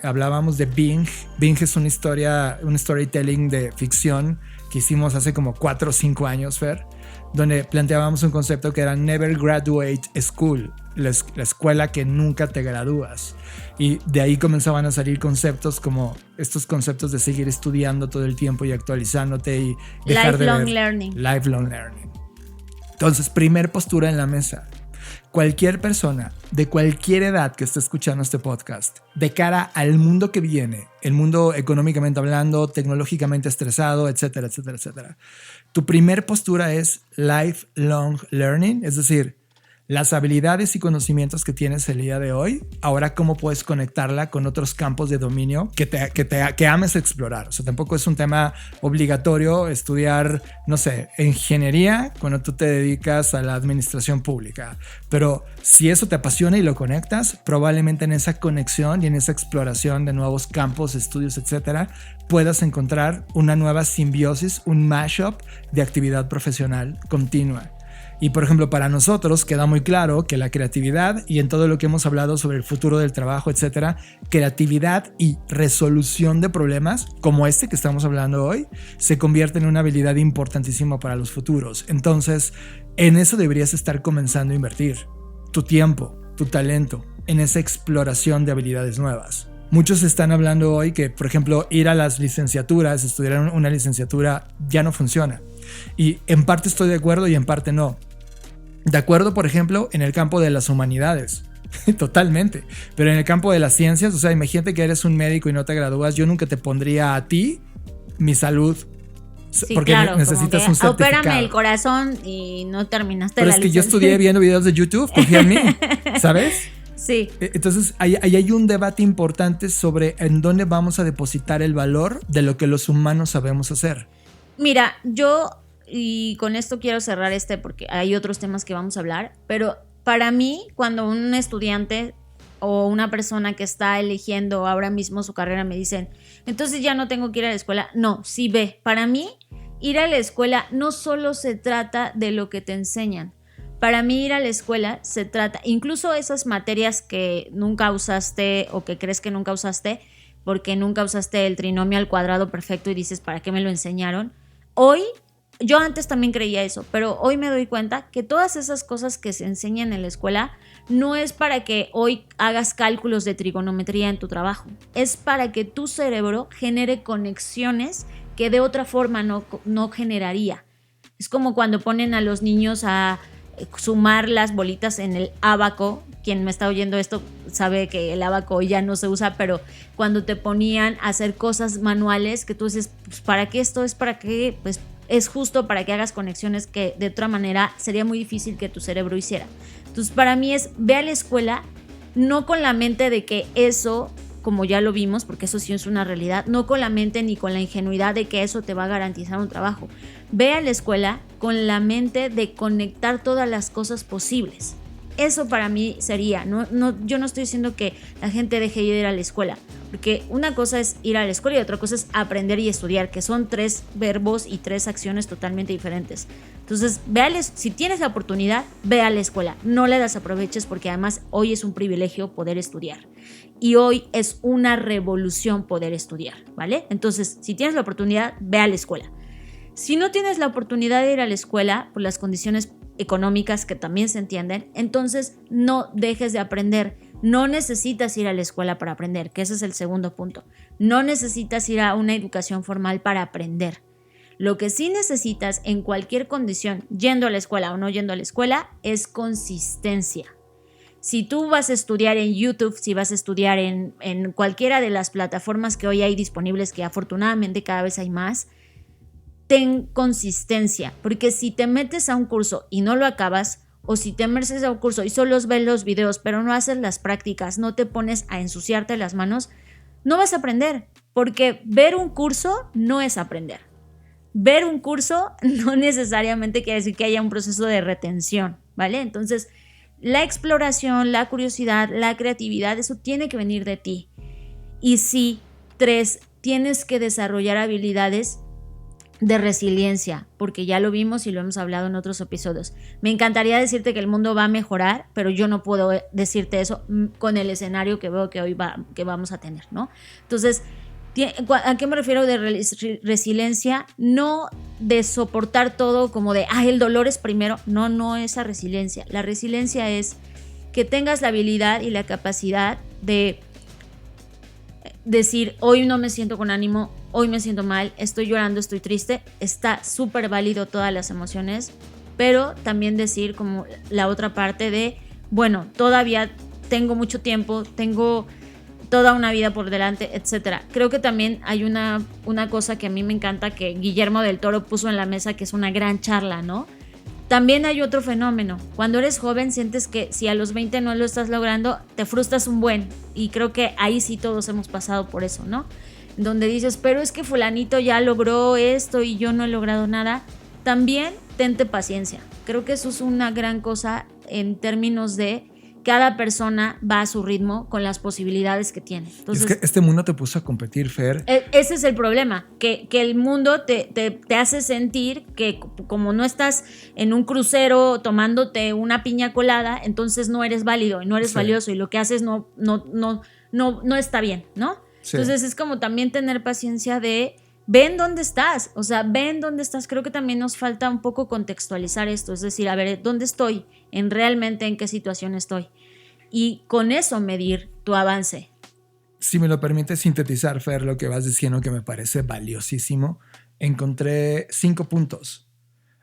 hablábamos de Bing. Bing es un storytelling de ficción que hicimos hace como 4 o 5 años, Fer, donde planteábamos un concepto que era Never Graduate School, la escuela que nunca te gradúas. Y de ahí comenzaban a salir conceptos como estos conceptos de seguir estudiando todo el tiempo y actualizándote y dejar Lifelong de ver. learning. Lifelong learning. Entonces, primer postura en la mesa. Cualquier persona de cualquier edad que esté escuchando este podcast, de cara al mundo que viene, el mundo económicamente hablando, tecnológicamente estresado, etcétera, etcétera, etcétera, tu primer postura es lifelong learning, es decir, las habilidades y conocimientos que tienes el día de hoy, ahora cómo puedes conectarla con otros campos de dominio que ames explorar. O sea, tampoco es un tema obligatorio estudiar, no sé, ingeniería cuando tú te dedicas a la administración pública. Pero si eso te apasiona y lo conectas, probablemente en esa conexión y en esa exploración de nuevos campos, estudios, etcétera, puedas encontrar una nueva simbiosis, un mashup de actividad profesional continua. Y por ejemplo, para nosotros queda muy claro que la creatividad, y en todo lo que hemos hablado sobre el futuro del trabajo, etcétera, creatividad y resolución de problemas como este que estamos hablando hoy se convierte en una habilidad importantísima para los futuros. Entonces, en eso deberías estar comenzando a invertir tu tiempo, tu talento, en esa exploración de habilidades nuevas. Muchos están hablando hoy que, por ejemplo, ir a las licenciaturas, estudiar una licenciatura ya no funciona. Y en parte estoy de acuerdo y en parte no. De acuerdo, por ejemplo, en el campo de las humanidades, totalmente, pero en el campo de las ciencias, o sea, imagínate que eres un médico y no te gradúas, yo nunca te pondría a ti mi salud, Sí, porque claro, necesitas un certificado. Opérame el corazón y no terminaste pero la es que licencia. yo estudié viendo videos de YouTube, confía en mí, ¿sabes? Sí. Entonces, ahí hay un debate importante sobre en dónde vamos a depositar el valor de lo que los humanos sabemos hacer. Mira, y con esto quiero cerrar porque hay otros temas que vamos a hablar, pero para mí, cuando un estudiante o una persona que está eligiendo ahora mismo su carrera me dicen, entonces ya no tengo que ir a la escuela, no, sí ve, para mí ir a la escuela no solo se trata de lo que te enseñan, para mí ir a la escuela se trata, incluso esas materias que nunca usaste o que crees que nunca usaste, porque nunca usaste el trinomio al cuadrado perfecto y dices, ¿para qué me lo enseñaron? Hoy, yo antes también creía eso, pero hoy me doy cuenta que todas esas cosas que se enseñan en la escuela no es para que hoy hagas cálculos de trigonometría en tu trabajo, es para que tu cerebro genere conexiones que de otra forma no generaría. Es como cuando ponen a los niños a sumar las bolitas en el ábaco. Quien me está oyendo esto sabe que el ábaco ya no se usa, pero cuando te ponían a hacer cosas manuales que tú dices, pues, ¿para qué esto? Es para que, pues, es justo para que hagas conexiones que de otra manera sería muy difícil que tu cerebro hiciera. Entonces, para mí es, ve a la escuela no con la mente de que eso, como ya lo vimos, porque eso sí es una realidad, no con la mente ni con la ingenuidad de que eso te va a garantizar un trabajo. Ve a la escuela con la mente de conectar todas las cosas posibles. Eso para mí sería, yo no estoy diciendo que la gente deje de ir a la escuela, porque una cosa es ir a la escuela y otra cosa es aprender y estudiar, que son 3 verbos y 3 acciones totalmente diferentes. Entonces, si tienes la oportunidad, ve a la escuela, no la desaproveches, porque además hoy es un privilegio poder estudiar y hoy es una revolución poder estudiar, ¿vale? Entonces, si tienes la oportunidad, ve a la escuela. Si no tienes la oportunidad de ir a la escuela por las condiciones económicas que también se entienden, entonces no dejes de aprender. No necesitas ir a la escuela para aprender, que ese es el segundo punto. No necesitas ir a una educación formal para aprender. Lo que sí necesitas en cualquier condición, yendo a la escuela o no yendo a la escuela, es consistencia. Si tú vas a estudiar en YouTube, si vas a estudiar en cualquiera de las plataformas que hoy hay disponibles, que afortunadamente cada vez hay más, ten consistencia, porque si te metes a un curso y no lo acabas, o si te metes a un curso y solo ves los videos pero no haces las prácticas, no te pones a ensuciarte las manos, no vas a aprender, porque ver un curso no es aprender. Ver un curso no necesariamente quiere decir que haya un proceso de retención, ¿vale? Entonces, la exploración, la curiosidad, la creatividad, eso tiene que venir de ti. Y sí, 3, tienes que desarrollar habilidades de resiliencia, porque ya lo vimos y lo hemos hablado en otros episodios. Me encantaría decirte que el mundo va a mejorar, pero yo no puedo decirte eso con el escenario que veo que hoy que vamos a tener, ¿no? Entonces, ¿A qué me refiero de resiliencia? No de soportar todo como de, el dolor es primero. No esa resiliencia. La resiliencia es que tengas la habilidad y la capacidad de decir, hoy no me siento con ánimo, hoy me siento mal, estoy llorando, estoy triste. Está súper válido todas las emociones, pero también decir como la otra parte de, bueno, todavía tengo mucho tiempo, tengo toda una vida por delante, etcétera. Creo que también hay una cosa que a mí me encanta que Guillermo del Toro puso en la mesa, que es una gran charla, ¿no? También hay otro fenómeno. Cuando eres joven sientes que si a los 20 no lo estás logrando, te frustras un buen. Y creo que ahí sí todos hemos pasado por eso, ¿no? Donde dices, pero es que fulanito ya logró esto y yo no he logrado nada. También tente paciencia. Creo que eso es una gran cosa en términos de cada persona va a su ritmo con las posibilidades que tiene. Entonces, es que este mundo te puso a competir, Fer. Ese es el problema, que el mundo te hace sentir que como no estás en un crucero tomándote una piña colada, entonces no eres válido y no eres valioso y lo que haces no está bien, ¿no? Sí. Entonces es como también tener paciencia de ven dónde estás, o sea, ven dónde estás. Creo que también nos falta un poco contextualizar esto, es decir, a ver, ¿dónde estoy? Realmente en qué situación estoy. Y con eso medir tu avance. Si me lo permite sintetizar, Fer, lo que vas diciendo que me parece valiosísimo, encontré 5 puntos.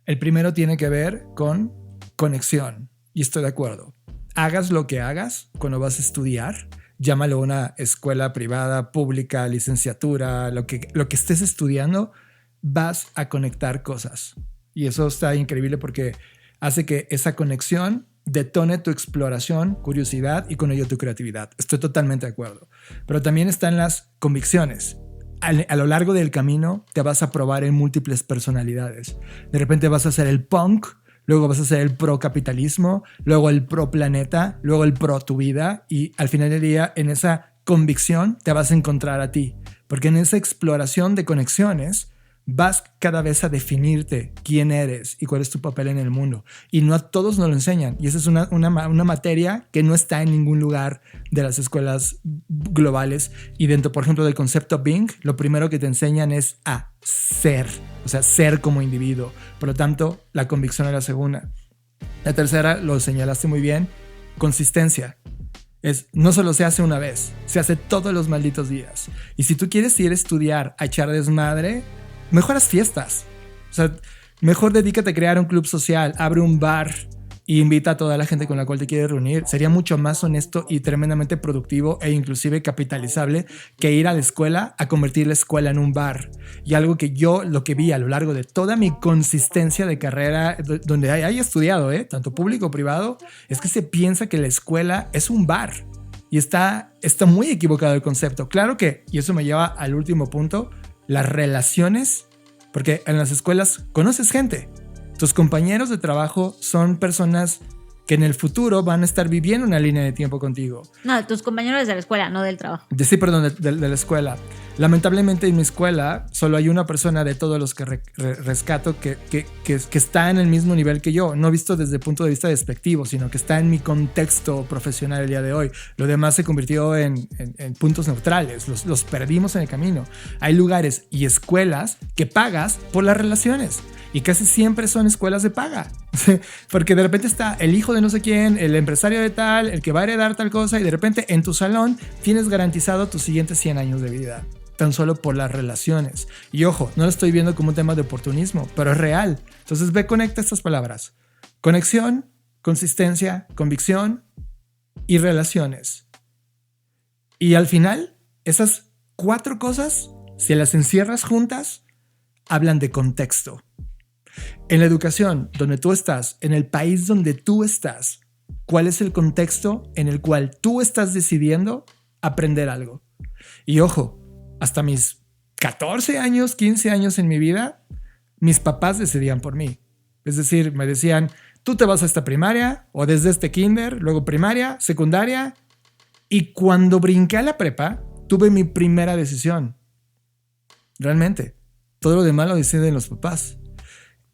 El primero tiene que ver con conexión, y estoy de acuerdo. Hagas lo que hagas cuando vas a estudiar, llámalo una escuela privada, pública, licenciatura, lo que estés estudiando, vas a conectar cosas. Y eso está increíble porque hace que esa conexión detone tu exploración, curiosidad y con ello tu creatividad. Estoy totalmente de acuerdo. Pero también están las convicciones. A lo largo del camino te vas a probar en múltiples personalidades. De repente vas a ser el punk, luego vas a ser el pro capitalismo, luego el pro planeta, luego el pro tu vida, y al final del día en esa convicción te vas a encontrar a ti. Porque en esa exploración de conexiones vas cada vez a definirte quién eres y cuál es tu papel en el mundo. Y no a todos nos lo enseñan. Y esa es una materia que no está en ningún lugar de las escuelas globales. Y dentro, por ejemplo, del concepto Bing, lo primero que te enseñan es a ser. O sea, ser como individuo. Por lo tanto, la convicción es la segunda. La tercera, lo señalaste muy bien, consistencia. No solo se hace una vez, se hace todos los malditos días. Y si tú quieres ir a estudiar, a echar desmadre, mejor haz fiestas. O sea, mejor dedícate a crear un club social, abre un bar e invita a toda la gente con la cual te quieres reunir. Sería mucho más honesto y tremendamente productivo e inclusive capitalizable que ir a la escuela a convertir la escuela en un bar. Y algo que yo lo que vi a lo largo de toda mi consistencia de carrera, donde haya estudiado, tanto público o privado, es que se piensa que la escuela es un bar. Y está muy equivocado el concepto. Claro que, y eso me lleva al último punto, las relaciones, porque en las escuelas conoces gente. Tus compañeros de trabajo son personas que en el futuro van a estar viviendo una línea de tiempo contigo. No, tus compañeros de la escuela, no del trabajo. Sí, perdón, de la escuela. Lamentablemente en mi escuela solo hay una persona de todos los que rescato que está en el mismo nivel que yo. No visto desde el punto de vista despectivo, sino que está en mi contexto profesional el día de hoy. Lo demás se convirtió en puntos neutrales. Los perdimos en el camino. Hay lugares y escuelas que pagas por las relaciones. Y casi siempre son escuelas de paga. Porque de repente está el hijo de no sé quién, el empresario de tal, el que va a heredar tal cosa, y de repente en tu salón tienes garantizado tus siguientes 100 años de vida. Tan solo por las relaciones. Y ojo, no lo estoy viendo como un tema de oportunismo, pero es real. Entonces conecta estas palabras. Conexión, consistencia, convicción y relaciones. Y al final, esas 4 cosas, si las encierras juntas, hablan de contexto. En la educación, donde tú estás, en el país donde tú estás, ¿cuál es el contexto en el cual tú estás decidiendo aprender algo? Y ojo, hasta mis 14 años, 15 años en mi vida, mis papás decidían por mí. Es decir, me decían, tú te vas a esta primaria, o desde este kinder, luego primaria, secundaria. Y cuando brinqué a la prepa, tuve mi primera decisión. Realmente, todo lo demás lo deciden los papás.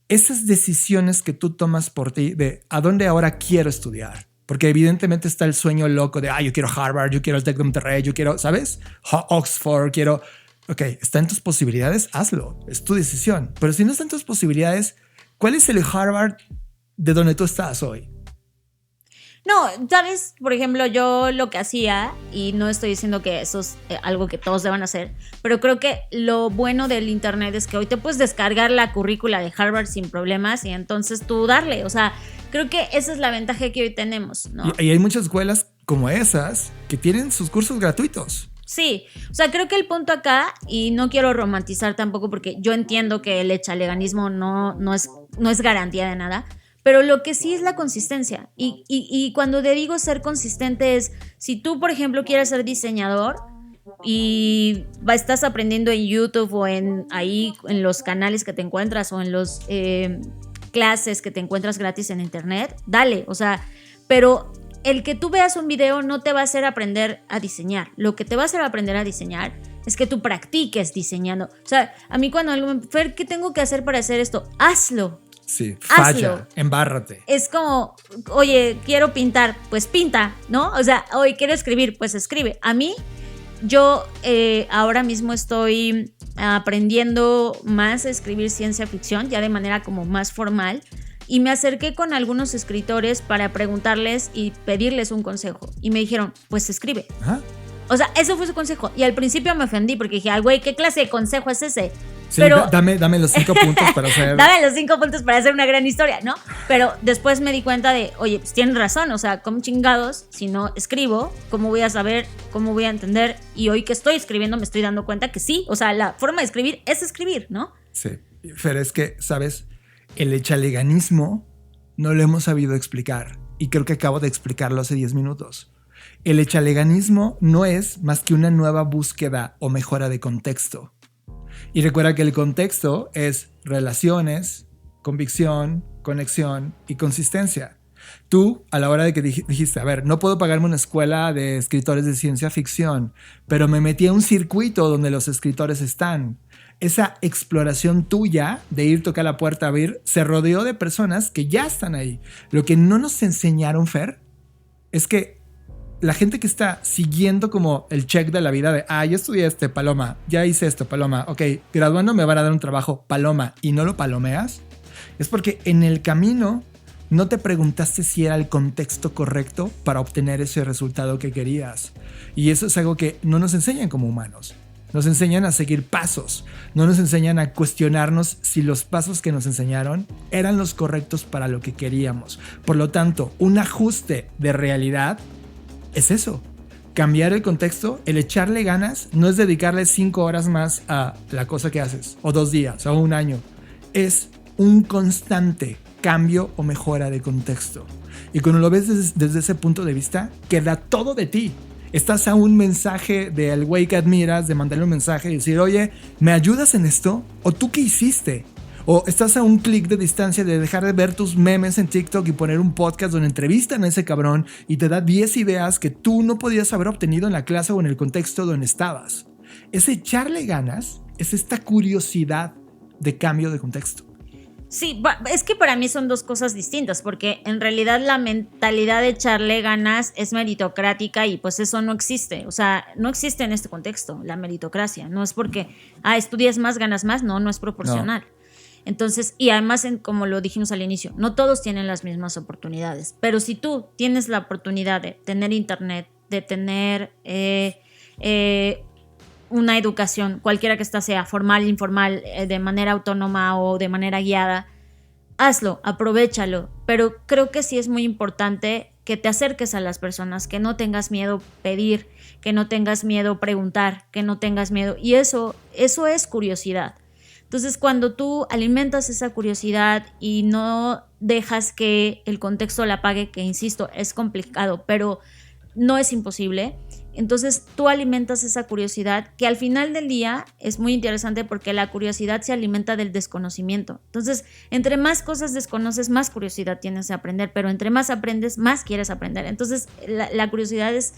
Esas decisiones que tú tomas por ti de a dónde ahora quiero estudiar, porque evidentemente está el sueño loco de yo quiero Harvard, yo quiero el Tec de Monterrey, yo quiero, ¿sabes? Oxford, quiero ok, está en tus posibilidades, hazlo, es tu decisión. Pero si no está en tus posibilidades, ¿cuál es el Harvard de donde tú estás hoy? No, sabes, por ejemplo, yo lo que hacía, y no estoy diciendo que eso es algo que todos deban hacer, pero creo que lo bueno del internet es que hoy te puedes descargar la currícula de Harvard sin problemas y entonces tú darle, o sea, creo que esa es la ventaja que hoy tenemos, ¿no? Y hay muchas escuelas como esas que tienen sus cursos gratuitos. Sí, o sea, creo que el punto acá, y no quiero romantizar tampoco porque yo entiendo que el echaleganismo no es garantía de nada, pero lo que sí es la consistencia. Y cuando te digo ser consistente es, si tú, por ejemplo, quieres ser diseñador y estás aprendiendo en YouTube o ahí en los canales que te encuentras o en los clases que te encuentras gratis en internet, dale, o sea, pero el que tú veas un video no te va a hacer aprender a diseñar. Lo que te va a hacer aprender a diseñar es que tú practiques diseñando. O sea, a mí cuando algo me... Fer, ¿qué tengo que hacer para hacer esto? Hazlo. Sí, falla, hazlo. Embárrate. Es como, oye, quiero pintar, pues pinta, ¿no? O sea, oye, quiero escribir, pues escribe. A mí, yo ahora mismo estoy aprendiendo más a escribir ciencia ficción, ya de manera como más formal, y me acerqué con algunos escritores para preguntarles y pedirles un consejo. Y me dijeron, pues escribe. Ajá. O sea, eso fue su consejo. Y al principio me ofendí porque dije, ay, güey, ¿qué clase de consejo es ese? Sí, pero dame los 5 puntos para hacer... Dame los 5 puntos para hacer una gran historia, ¿no? Pero después me di cuenta de, oye, pues tienen razón, o sea, ¿cómo chingados? Si no escribo, ¿cómo voy a saber? ¿Cómo voy a entender? Y hoy que estoy escribiendo me estoy dando cuenta que sí, o sea, la forma de escribir es escribir, ¿no? Sí, pero es que, ¿sabes? El echaleganismo no lo hemos sabido explicar y creo que acabo de explicarlo hace 10 minutos. El echaleganismo no es más que una nueva búsqueda o mejora de contexto. Y recuerda que el contexto es relaciones, convicción, conexión y consistencia. Tú, a la hora de que dijiste, a ver, no puedo pagarme una escuela de escritores de ciencia ficción, pero me metí a un circuito donde los escritores están. Esa exploración tuya de ir, tocar la puerta, abrir, se rodeó de personas que ya están ahí. Lo que no nos enseñaron, Fer, es que la gente que está siguiendo como el check de la vida de, ya estudié Paloma, ya hice esto, Paloma, ok, graduando me van a dar un trabajo, Paloma, y no lo palomeas, es porque en el camino no te preguntaste si era el contexto correcto para obtener ese resultado que querías. Y eso es algo que no nos enseñan como humanos. Nos enseñan a seguir pasos, no nos enseñan a cuestionarnos si los pasos que nos enseñaron eran los correctos para lo que queríamos. Por lo tanto, un ajuste de realidad es eso, cambiar el contexto. El echarle ganas no es dedicarle 5 horas más a la cosa que haces, o 2 días, o 1 año. Es un constante cambio o mejora de contexto. Y cuando lo ves desde ese punto de vista, queda todo de ti. Estás a un mensaje del güey que admiras, de mandarle un mensaje y decir, oye, ¿me ayudas en esto? ¿O tú qué hiciste? O estás a un clic de distancia de dejar de ver tus memes en TikTok y poner un podcast donde entrevistan a ese cabrón y te da 10 ideas que tú no podías haber obtenido en la clase o en el contexto donde estabas. Ese echarle ganas es esta curiosidad de cambio de contexto. Sí, es que para mí son dos cosas distintas, porque en realidad la mentalidad de echarle ganas es meritocrática y pues eso no existe. O sea, no existe en este contexto la meritocracia. No es porque, estudias más, ganas más. No es proporcional. No. Entonces, y además, como lo dijimos al inicio, no todos tienen las mismas oportunidades. Pero si tú tienes la oportunidad de tener internet, de tener una educación, cualquiera que ésta sea, formal, informal, de manera autónoma o de manera guiada, hazlo, aprovéchalo. Pero creo que sí es muy importante que te acerques a las personas, que no tengas miedo pedir, que no tengas miedo preguntar, que no tengas miedo. Y eso es curiosidad. Entonces, cuando tú alimentas esa curiosidad y no dejas que el contexto la apague, que insisto, es complicado, pero no es imposible, entonces tú alimentas esa curiosidad que al final del día es muy interesante porque la curiosidad se alimenta del desconocimiento. Entonces, entre más cosas desconoces, más curiosidad tienes de aprender, pero entre más aprendes, más quieres aprender. Entonces, la curiosidad es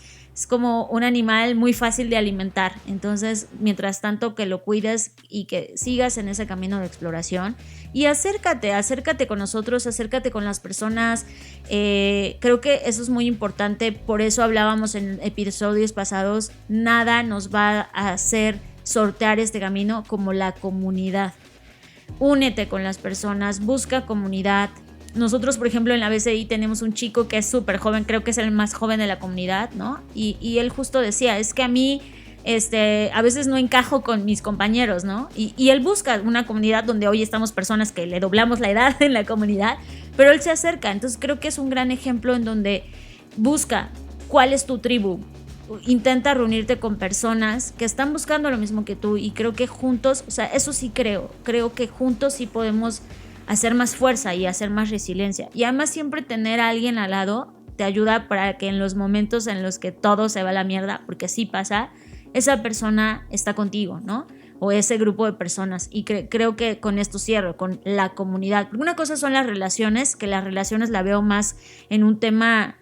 como un animal muy fácil de alimentar. Entonces, mientras tanto que lo cuides y que sigas en ese camino de exploración y acércate con nosotros, acércate con las personas. Creo que eso es muy importante, por eso hablábamos en episodios pasados, nada nos va a hacer sortear este camino como la comunidad. Únete con las personas, busca comunidad. Nosotros, por ejemplo, en la BCI tenemos un chico que es súper joven, creo que es el más joven de la comunidad, ¿no? Y él justo decía, es que a mí a veces no encajo con mis compañeros, ¿no? Y él busca una comunidad donde hoy estamos personas que le doblamos la edad en la comunidad, pero él se acerca. Entonces creo que es un gran ejemplo en donde busca cuál es tu tribu. Intenta reunirte con personas que están buscando lo mismo que tú y creo que juntos, o sea, eso sí creo que juntos sí podemos hacer más fuerza y hacer más resiliencia. Y además siempre tener a alguien al lado te ayuda para que en los momentos en los que todo se va a la mierda, porque sí pasa, esa persona está contigo, ¿no? O ese grupo de personas. Y creo que con esto cierro, con la comunidad. Una cosa son las relaciones, que las relaciones la veo más en un tema,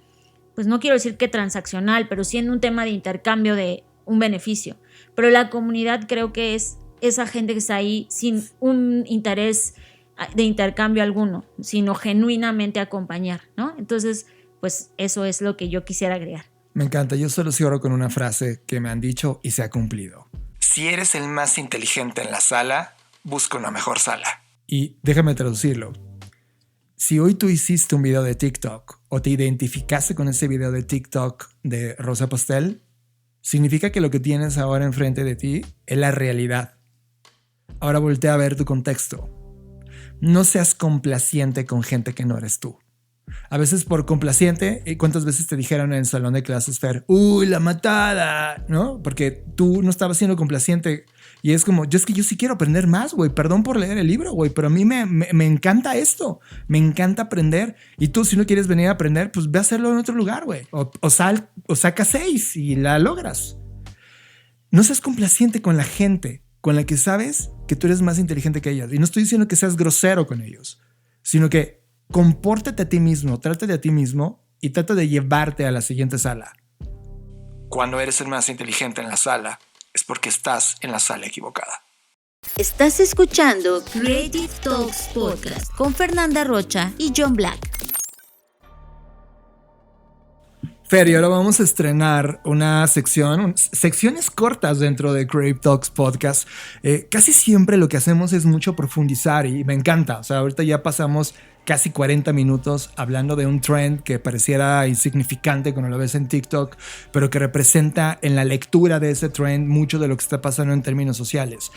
pues no quiero decir que transaccional, pero sí en un tema de intercambio de un beneficio. Pero la comunidad creo que es esa gente que está ahí sin un interés de intercambio alguno, sino genuinamente acompañar, ¿no? Entonces, pues eso es lo que yo quisiera agregar. Me encanta, yo solo cierro con una frase que me han dicho y se ha cumplido. Si eres el más inteligente en la sala, busca una mejor sala. Y déjame traducirlo. Si hoy tú hiciste un video de TikTok o te identificaste con ese video de TikTok de Rosa Pastel, significa que lo que tienes ahora enfrente de ti es la realidad. Ahora voltea a ver tu contexto. No seas complaciente con gente que no eres tú. A veces por complaciente, ¿cuántas veces te dijeron en el salón de clases, Fer? ¡Uy, la matada! ¿No? Porque tú no estabas siendo complaciente. Y es como, es que yo sí quiero aprender más, güey. Perdón por leer el libro, güey, pero a mí me encanta esto. Me encanta aprender. Y tú, si no quieres venir a aprender, pues ve a hacerlo en otro lugar, güey. O saca 6 y la logras. No seas complaciente con la gente con la que sabes que tú eres más inteligente que ellas. Y no estoy diciendo que seas grosero con ellos, sino que compórtate a ti mismo, trátate a ti mismo y trata de llevarte a la siguiente sala. Cuando eres el más inteligente en la sala, es porque estás en la sala equivocada. Estás escuchando Creative Talks Podcast con Fernanda Rocha y John Black. Fer, y ahora vamos a estrenar una secciones cortas dentro de Creative Talks Podcast. Casi siempre lo que hacemos es mucho profundizar y me encanta. O sea, ahorita ya pasamos casi 40 minutos hablando de un trend que pareciera insignificante cuando lo ves en TikTok, pero que representa en la lectura de ese trend mucho de lo que está pasando en términos sociales.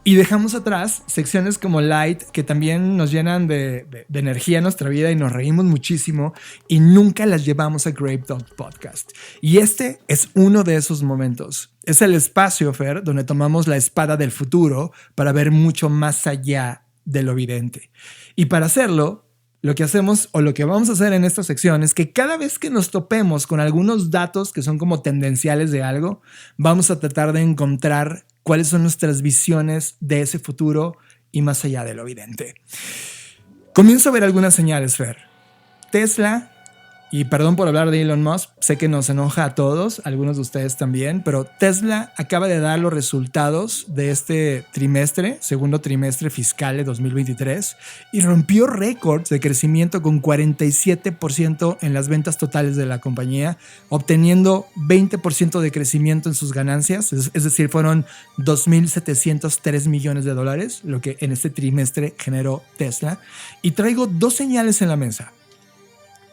Y dejamos atrás secciones como Light, que también nos llenan de energía en nuestra vida y nos reímos muchísimo y nunca las llevamos a Grape Talk Podcast. Y este es uno de esos momentos. Es el espacio, Fer, donde tomamos la espada del futuro para ver mucho más allá de lo evidente. Y para hacerlo, lo que hacemos o lo que vamos a hacer en esta sección es que cada vez que nos topemos con algunos datos que son como tendenciales de algo, vamos a tratar de encontrar cuáles son nuestras visiones de ese futuro y más allá de lo evidente. Comienzo a ver algunas señales, Fer. Tesla, y perdón por hablar de Elon Musk, sé que nos enoja a todos, algunos de ustedes también, pero Tesla acaba de dar los resultados de este trimestre, segundo trimestre fiscal de 2023, y rompió récords de crecimiento con 47% en las ventas totales de la compañía, obteniendo 20% de crecimiento en sus ganancias, es decir, fueron $2,703 millones, lo que en este trimestre generó Tesla. Y traigo dos señales en la mesa.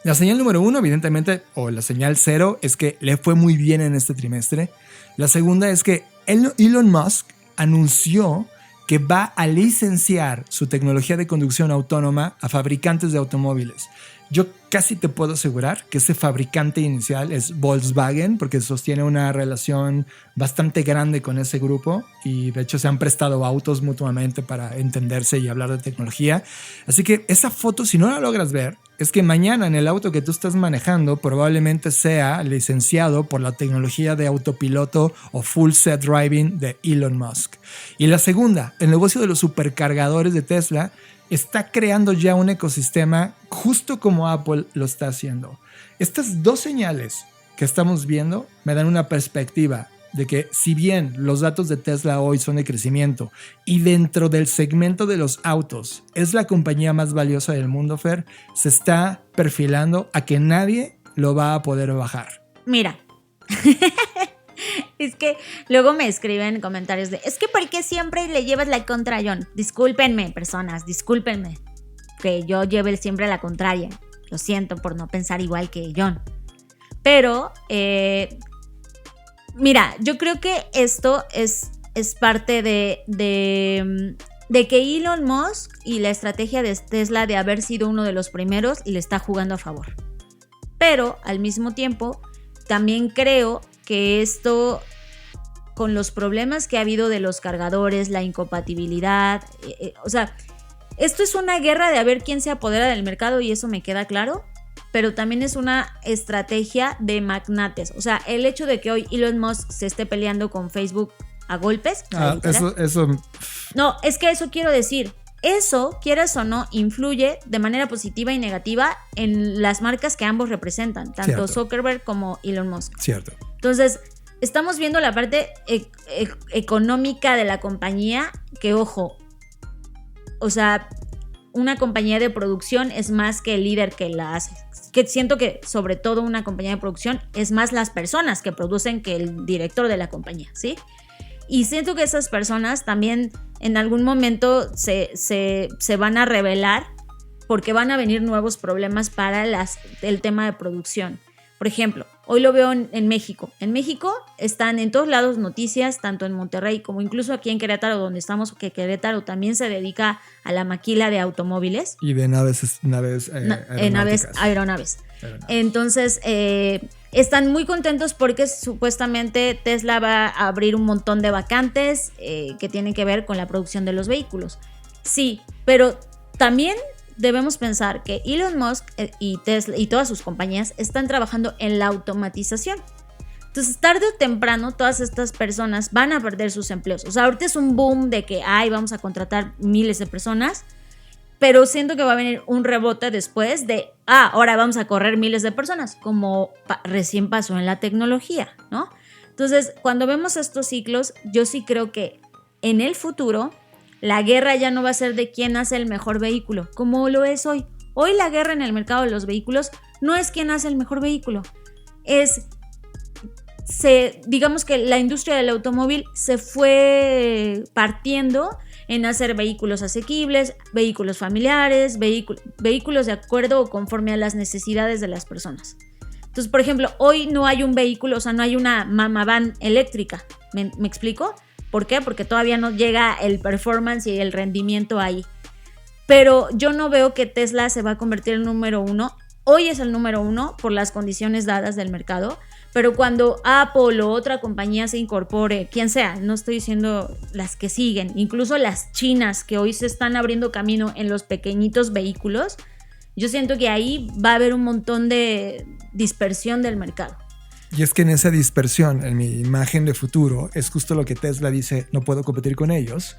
La señal número 1, evidentemente, o la señal 0, es que le fue muy bien en este trimestre. La segunda es que Elon Musk anunció que va a licenciar su tecnología de conducción autónoma a fabricantes de automóviles. Yo casi te puedo asegurar que ese fabricante inicial es Volkswagen, porque sostiene una relación bastante grande con ese grupo y de hecho se han prestado autos mutuamente para entenderse y hablar de tecnología. Así que esa foto, si no la logras ver, es que mañana en el auto que tú estás manejando probablemente sea licenciado por la tecnología de autopiloto o full self driving de Elon Musk. Y la segunda, el negocio de los supercargadores de Tesla está creando ya un ecosistema justo como Apple lo está haciendo. Estas dos señales que estamos viendo me dan una perspectiva de que si bien los datos de Tesla hoy son de crecimiento y dentro del segmento de los autos es la compañía más valiosa del mundo, Fer, se está perfilando a que nadie lo va a poder bajar. Mira, Es que luego me escriben comentarios de, es que ¿por qué siempre le llevas la contra a John? Discúlpenme, personas, discúlpenme que yo lleve siempre la contraria. Lo siento por no pensar igual que John. Pero, mira, yo creo que esto es parte de que Elon Musk y la estrategia de Tesla de haber sido uno de los primeros le está jugando a favor. Pero, al mismo tiempo, también creo que esto, con los problemas que ha habido de los cargadores, la incompatibilidad, o sea, esto es una guerra de a ver quién se apodera del mercado y eso me queda claro, pero también es una estrategia de magnates. O sea, el hecho de que hoy Elon Musk se esté peleando con Facebook a golpes. Eso. No, es que eso quiero decir. Eso, quieras o no, influye de manera positiva y negativa en las marcas que ambos representan, tanto Cierto. Zuckerberg como Elon Musk. Cierto. Entonces, estamos viendo la parte económica de la compañía, que ojo, o sea, una compañía de producción es más que el líder que la hace. Que siento que sobre todo una compañía de producción es más las personas que producen que el director de la compañía, ¿sí? Y siento que esas personas también en algún momento se van a revelar porque van a venir nuevos problemas para el tema de producción. Por ejemplo, hoy lo veo en México. En México están en todos lados noticias, tanto en Monterrey como incluso aquí en Querétaro, donde estamos, que Querétaro también se dedica a la maquila de automóviles. Y de naves aeronaves. Entonces, están muy contentos porque supuestamente Tesla va a abrir un montón de vacantes que tienen que ver con la producción de los vehículos. Sí, pero también debemos pensar que Elon Musk y Tesla y todas sus compañías están trabajando en la automatización. Entonces, tarde o temprano, todas estas personas van a perder sus empleos. O sea, ahorita es un boom de que vamos a contratar miles de personas, pero siento que va a venir un rebote después de, ahora vamos a correr miles de personas, como recién pasó en la tecnología, ¿no? Entonces, cuando vemos estos ciclos, yo sí creo que en el futuro la guerra ya no va a ser de quién hace el mejor vehículo, como lo es hoy. Hoy la guerra en el mercado de los vehículos no es quién hace el mejor vehículo, digamos que la industria del automóvil se fue partiendo en hacer vehículos asequibles, vehículos familiares, vehículos de acuerdo o conforme a las necesidades de las personas. Entonces, por ejemplo, hoy no hay un vehículo, o sea, no hay una mama van eléctrica. ¿Me explico? ¿Por qué? Porque todavía no llega el performance y el rendimiento ahí. Pero yo no veo que Tesla se va a convertir en el número uno. Hoy es el número uno por las condiciones dadas del mercado. Pero cuando Apple o otra compañía se incorpore, quien sea, no estoy diciendo las que siguen, incluso las chinas que hoy se están abriendo camino en los pequeñitos vehículos, yo siento que ahí va a haber un montón de dispersión del mercado. Y es que en esa dispersión, en mi imagen de futuro, es justo lo que Tesla dice, no puedo competir con ellos,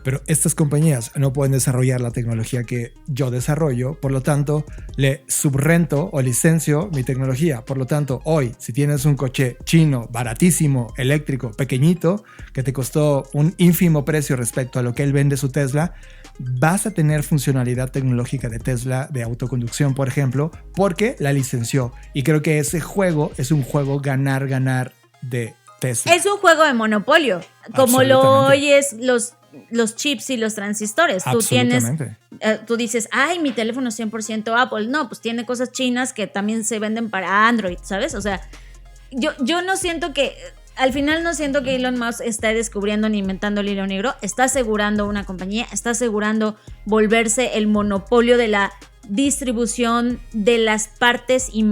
pero estas compañías no pueden desarrollar la tecnología que yo desarrollo, por lo tanto, le subrento o licencio mi tecnología. Por lo tanto, hoy, si tienes un coche chino, baratísimo, eléctrico, pequeñito, que te costó un ínfimo precio respecto a lo que él vende su Tesla, vas a tener funcionalidad tecnológica de Tesla de autoconducción, por ejemplo, porque la licenció. Y creo que ese juego es un juego ganar-ganar de Tesla. Es un juego de monopolio, como lo oyes los chips y los transistores. Tú dices, mi teléfono es 100% Apple. No, pues tiene cosas chinas que también se venden para Android, ¿sabes? O sea, yo no siento que... Al final no siento que Elon Musk esté descubriendo ni inventando el hilo negro. Está asegurando una compañía, está asegurando volverse el monopolio de la distribución de las partes y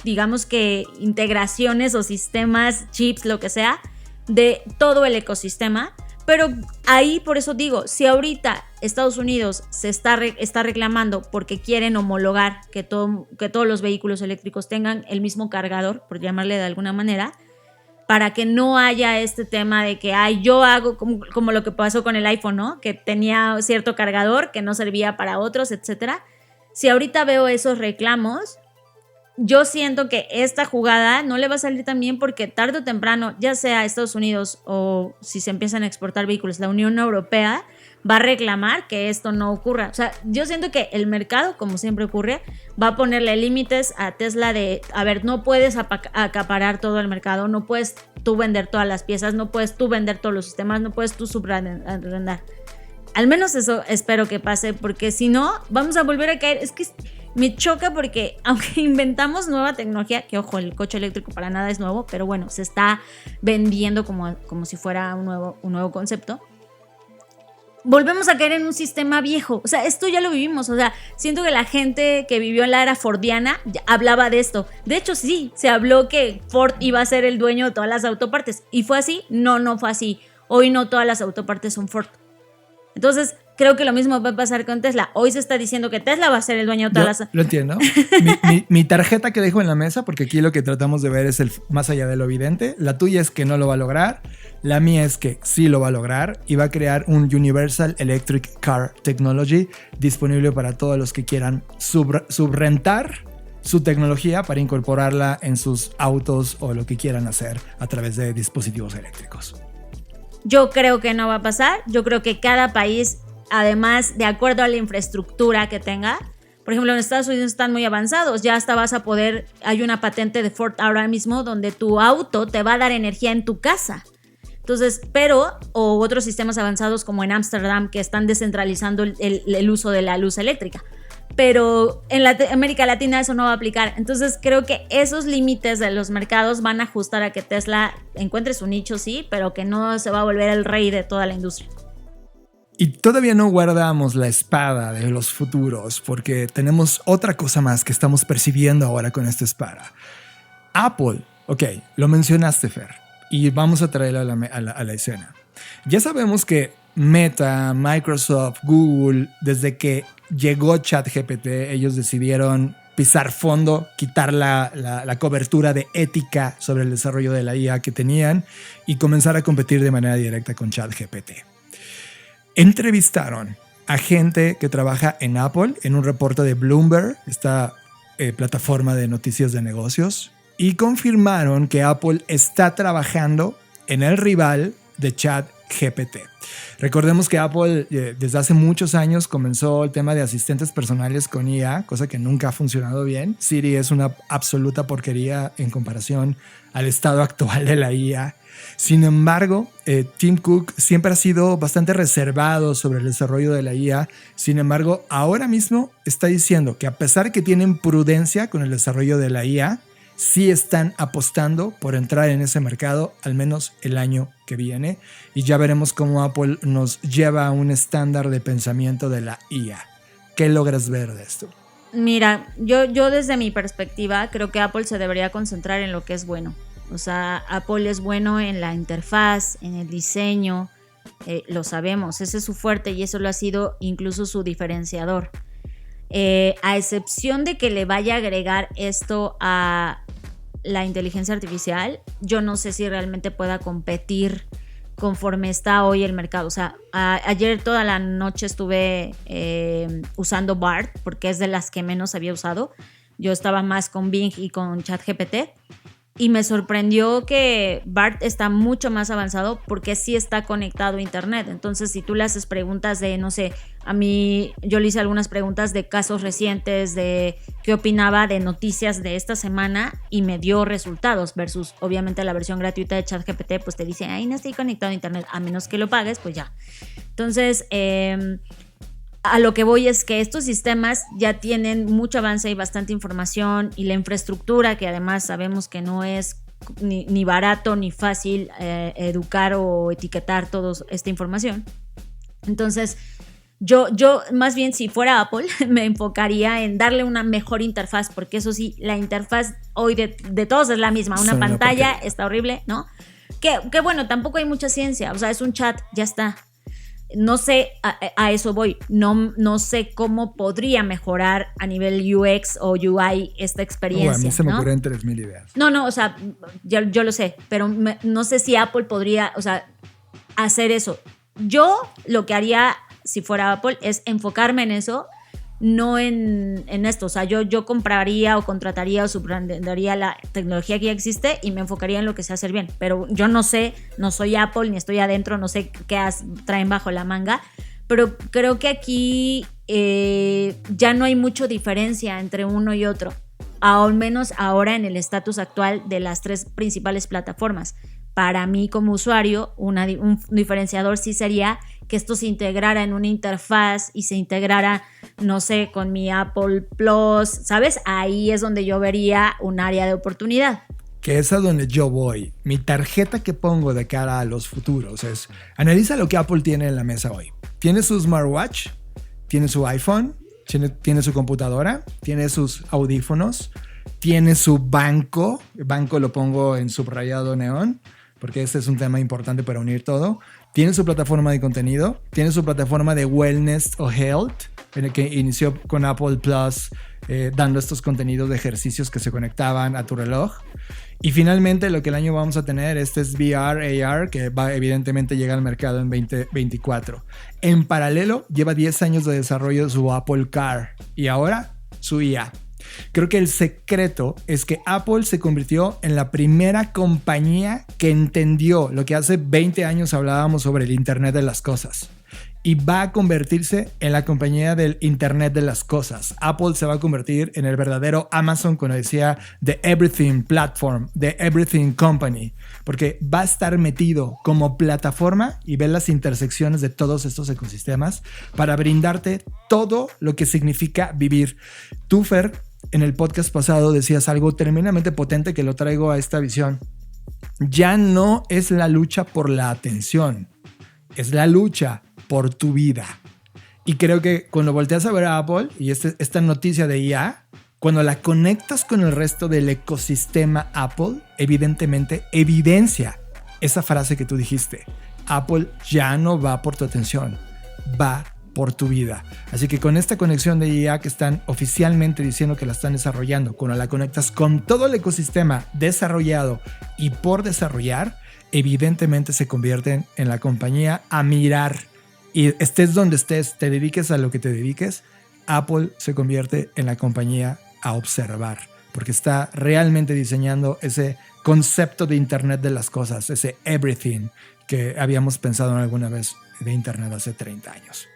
digamos que integraciones o sistemas, chips, lo que sea, de todo el ecosistema. Pero ahí, por eso digo, si ahorita Estados Unidos se está reclamando porque quieren homologar que todos los vehículos eléctricos tengan el mismo cargador, por llamarle de alguna manera, para que no haya este tema de que yo hago como lo que pasó con el iPhone, ¿no? Que tenía cierto cargador que no servía para otros, etcétera. Si ahorita veo esos reclamos, yo siento que esta jugada no le va a salir tan bien porque tarde o temprano, ya sea Estados Unidos o si se empiezan a exportar vehículos, la Unión Europea va a reclamar que esto no ocurra. O sea, yo siento que el mercado, como siempre ocurre, va a ponerle límites a Tesla de, a ver, no puedes acaparar todo el mercado, no puedes tú vender todas las piezas, no puedes tú vender todos los sistemas, no puedes tú subarrendar. Al menos eso espero que pase, porque si no, vamos a volver a caer. Es que me choca porque aunque inventamos nueva tecnología, que ojo, el coche eléctrico para nada es nuevo, pero bueno, se está vendiendo como si fuera un nuevo concepto. Volvemos a caer en un sistema viejo. O sea, esto ya lo vivimos. O sea, siento que la gente que vivió en la era fordiana hablaba de esto. De hecho, sí, se habló que Ford iba a ser el dueño de todas las autopartes. ¿Y fue así? No fue así. Hoy no todas las autopartes son Ford. Entonces, creo que lo mismo va a pasar con Tesla. Hoy se está diciendo que Tesla va a ser el dueño de todas las... Lo entiendo. mi tarjeta que dejo en la mesa, porque aquí lo que tratamos de ver es el más allá de lo evidente. La tuya es que no lo va a lograr. La mía es que sí lo va a lograr y va a crear un Universal Electric Car Technology disponible para todos los que quieran subrentar su tecnología para incorporarla en sus autos o lo que quieran hacer a través de dispositivos eléctricos. Yo creo que no va a pasar. Yo creo que cada país, además, de acuerdo a la infraestructura que tenga, por ejemplo, en Estados Unidos están muy avanzados. Ya hasta vas a poder, hay una patente de Ford ahora mismo donde tu auto te va a dar energía en tu casa. Entonces, o otros sistemas avanzados como en Ámsterdam que están descentralizando el uso de la luz eléctrica. Pero en América Latina eso no va a aplicar. Entonces creo que esos límites de los mercados van a ajustar a que Tesla encuentre su nicho, sí, pero que no se va a volver el rey de toda la industria. Y todavía no guardamos la espada de los futuros porque tenemos otra cosa más que estamos percibiendo ahora con esta espada. Apple, ok, lo mencionaste, Fer, y vamos a traerlo a la escena. Ya sabemos que Meta, Microsoft, Google, desde que llegó ChatGPT, ellos decidieron pisar fondo, quitar la cobertura de ética sobre el desarrollo de la IA que tenían y comenzar a competir de manera directa con ChatGPT. Entrevistaron a gente que trabaja en Apple en un reporte de Bloomberg, esta plataforma de noticias de negocios, y confirmaron que Apple está trabajando en el rival de ChatGPT. Recordemos que Apple desde hace muchos años comenzó el tema de asistentes personales con IA, cosa que nunca ha funcionado bien. Siri es una absoluta porquería en comparación al estado actual de la IA. Sin embargo, Tim Cook siempre ha sido bastante reservado sobre el desarrollo de la IA. Sin embargo, ahora mismo está diciendo que a pesar que tienen prudencia con el desarrollo de la IA, sí están apostando por entrar en ese mercado al menos el año que viene y ya veremos cómo Apple nos lleva a un estándar de pensamiento de la IA. ¿Qué logras ver de esto? Mira, yo desde mi perspectiva creo que Apple se debería concentrar en lo que es bueno. O sea, Apple es bueno en la interfaz, en el diseño, lo sabemos, ese es su fuerte y eso lo ha sido incluso su diferenciador. A excepción de que le vaya a agregar esto a la inteligencia artificial, yo no sé si realmente pueda competir conforme está hoy el mercado. O sea, ayer toda la noche estuve usando BART porque es de las que menos había usado. Yo estaba más con Bing y con ChatGPT. Y me sorprendió que BART está mucho más avanzado porque sí está conectado a internet. Entonces, si tú le haces preguntas de, no sé, a mí yo le hice algunas preguntas de casos recientes, de qué opinaba de noticias de esta semana y me dio resultados versus, obviamente, la versión gratuita de ChatGPT, pues te dice, ay, no estoy conectado a internet, a menos que lo pagues, pues ya. Entonces, a lo que voy es que estos sistemas ya tienen mucho avance y bastante información y la infraestructura, que además sabemos que no es ni barato ni fácil educar o etiquetar toda esta información. Entonces, yo más bien si fuera Apple me enfocaría en darle una mejor interfaz, porque eso sí, la interfaz hoy de todos es la misma. Una pantalla está horrible, ¿no? Que bueno, tampoco hay mucha ciencia, o sea, es un chat, ya está. No sé, a eso voy. No sé cómo podría mejorar a nivel UX o UI esta experiencia. A mí se me ¿no? ocurren 3,000 ideas. No, o sea, yo lo sé, pero no sé si Apple podría, o sea, hacer eso. Yo lo que haría si fuera Apple es enfocarme en eso, no en esto. O sea, yo compraría o contrataría o subrendaría la tecnología que ya existe y me enfocaría en lo que sé hacer bien. Pero yo no sé, no soy Apple ni estoy adentro, no sé qué traen bajo la manga. pero creo que aquí ya no hay mucha diferencia entre uno y otro, al menos ahora en el estatus actual de las 3 principales plataformas. Para mí como usuario, un diferenciador sí sería que esto se integrara en una interfaz y se integrara, no sé, con mi Apple Plus, ¿sabes? Ahí es donde yo vería un área de oportunidad. Que es a donde yo voy. Mi tarjeta que pongo de cara a los futuros es, analiza lo que Apple tiene en la mesa hoy. Tiene su smartwatch, tiene su iPhone, tiene su computadora, tiene sus audífonos, tiene su banco. El banco lo pongo en subrayado neón, porque este es un tema importante para unir todo. Tiene su plataforma de contenido, tiene su plataforma de wellness o health, en el que inició con Apple Plus, dando estos contenidos de ejercicios que se conectaban a tu reloj. Y finalmente lo que el año vamos a tener, este es VR, AR, que evidentemente llega al mercado en 2024. En paralelo, lleva 10 años de desarrollo de su Apple Car y ahora su IA. Creo que el secreto es que Apple se convirtió en la primera compañía que entendió lo que hace 20 años hablábamos sobre el Internet de las cosas. Y va a convertirse en la compañía del Internet de las cosas. Apple se va a convertir en el verdadero Amazon, como decía, The Everything Platform, The Everything Company, porque va a estar metido como plataforma y ver las intersecciones de todos estos ecosistemas para brindarte todo lo que significa vivir. Tú, Fer, en el podcast pasado decías algo tremendamente potente que lo traigo a esta visión. Ya no es la lucha por la atención, es la lucha por tu vida. Y creo que cuando volteas a ver a Apple y esta noticia de IA, cuando la conectas con el resto del ecosistema Apple, evidentemente evidencia esa frase que tú dijiste. Apple ya no va por tu atención, va por tu vida. Así que con esta conexión de IA que están oficialmente diciendo que la están desarrollando, cuando la conectas con todo el ecosistema desarrollado y por desarrollar, evidentemente se convierten en la compañía a mirar. Y estés donde estés, te dediques a lo que te dediques, Apple se convierte en la compañía a observar, porque está realmente diseñando ese concepto de Internet de las cosas, ese everything que habíamos pensado en alguna vez de Internet hace 30 años.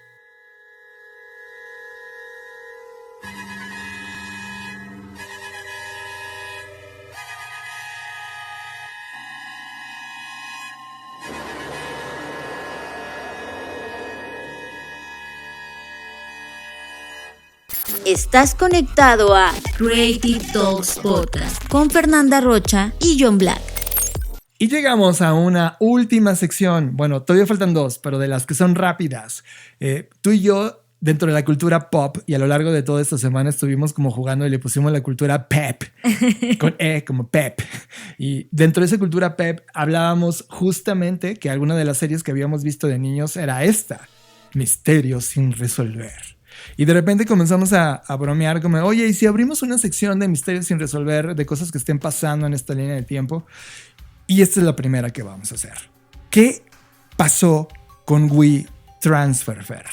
Estás conectado a Creative Talks Podcast con Fernanda Rocha y John Black. Y llegamos a una última sección. Bueno, todavía faltan 2, pero de las que son rápidas. Tú y yo, dentro de la cultura pop, y a lo largo de toda esta semana estuvimos como jugando y le pusimos la cultura pep, con E como pep. Y dentro de esa cultura pep hablábamos justamente que alguna de las series que habíamos visto de niños era esta, Misterios sin resolver. Y de repente comenzamos a bromear como, oye, ¿y si abrimos una sección de misterios sin resolver, de cosas que estén pasando en esta línea de tiempo? Y esta es la primera que vamos a hacer. ¿Qué pasó con WeTransfer, Fer?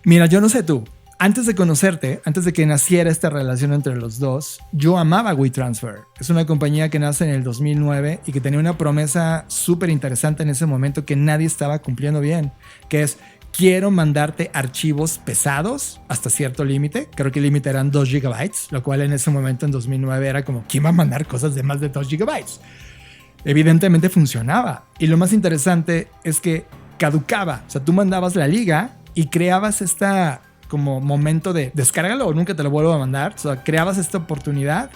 Mira, yo no sé tú, antes de conocerte, antes de que naciera esta relación entre los dos, yo amaba WeTransfer. Es una compañía que nace en el 2009 y que tenía una promesa súper interesante en ese momento que nadie estaba cumpliendo bien, que es: quiero mandarte archivos pesados hasta cierto límite. Creo que el límite eran 2 gigabytes, lo cual en ese momento, en 2009, era como, ¿quién va a mandar cosas de más de 2 gigabytes? Evidentemente funcionaba. Y lo más interesante es que caducaba. O sea, tú mandabas la liga y creabas esta como momento de descárgalo o nunca te lo vuelvo a mandar. O sea, creabas esta oportunidad.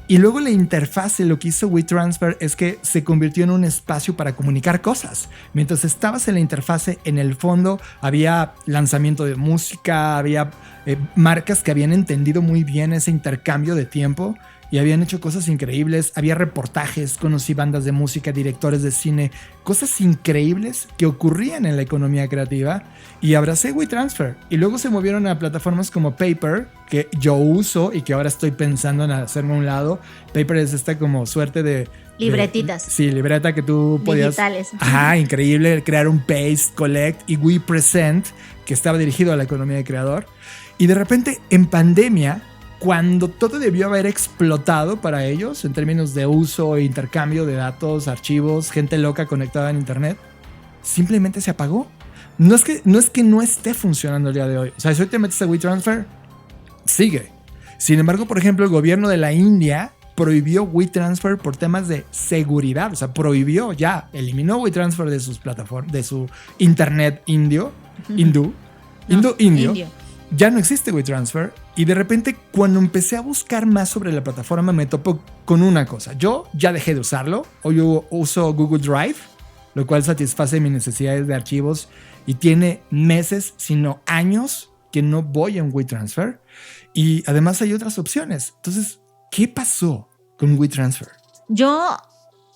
Y luego la interfase, lo que hizo WeTransfer es que se convirtió en un espacio para comunicar cosas. Mientras estabas en la interfase, en el fondo había lanzamiento de música, había marcas que habían entendido muy bien ese intercambio de tiempo y habían hecho cosas increíbles. Había reportajes, conocí bandas de música, directores de cine, cosas increíbles que ocurrían en la economía creativa, y abracé WeTransfer. Y luego se movieron a plataformas como Paper, que yo uso y que ahora estoy pensando en hacerme a un lado. Paper es esta como suerte de libretitas. Sí, libreta que tú podías... digitales. Ajá, increíble, crear un paste, collect, y WePresent, que estaba dirigido a la economía de creador. Y de repente, en pandemia, cuando todo debió haber explotado para ellos en términos de uso e intercambio de datos, archivos, gente loca conectada en internet, simplemente se apagó. no es que no esté funcionando el día de hoy. O sea, si hoy te metes a WeTransfer, sigue. Sin embargo, por ejemplo, el gobierno de la India prohibió WeTransfer por temas de seguridad. O sea, prohibió ya, eliminó WeTransfer de sus plataformas, de su internet indio. Ya no existe WeTransfer. Y de repente, cuando empecé a buscar más sobre la plataforma, me topo con una cosa. Yo ya dejé de usarlo. Hoy yo uso Google Drive, lo cual satisface mis necesidades de archivos. Y tiene meses, sino años, que no voy en WeTransfer. Y además hay otras opciones. Entonces, ¿qué pasó con WeTransfer? Yo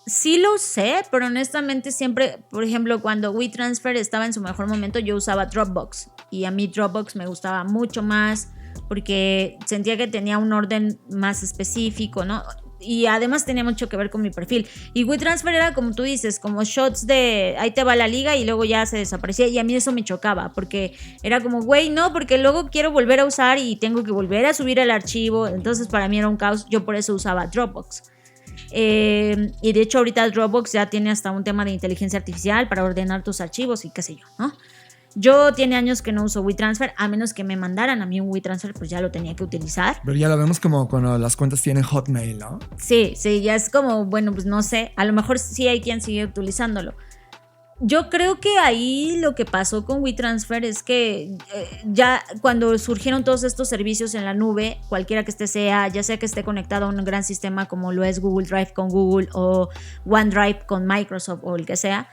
sí lo usé, pero honestamente siempre, por ejemplo, cuando WeTransfer estaba en su mejor momento, yo usaba Dropbox. Y a mí Dropbox me gustaba mucho más porque sentía que tenía un orden más específico, ¿no? Y además tenía mucho que ver con mi perfil. Y WeTransfer era, como tú dices, como shots de ahí te va la liga y luego ya se desaparecía. Y a mí eso me chocaba porque era como, güey, no, porque luego quiero volver a usar y tengo que volver a subir el archivo. Entonces para mí era un caos. Yo por eso usaba Dropbox. Y de hecho ahorita Dropbox ya tiene hasta un tema de inteligencia artificial para ordenar tus archivos y qué sé yo, ¿no? Yo tiene años que no uso WeTransfer, a menos que me mandaran a mí un WeTransfer, pues ya lo tenía que utilizar. Pero ya lo vemos como cuando las cuentas tienen Hotmail, ¿no? Sí, ya es como, bueno, pues no sé, a lo mejor sí hay quien sigue utilizándolo. Yo creo que ahí lo que pasó con WeTransfer es que ya cuando surgieron todos estos servicios en la nube, cualquiera que sea, ya sea que esté conectado a un gran sistema como lo es Google Drive con Google o OneDrive con Microsoft o el que sea,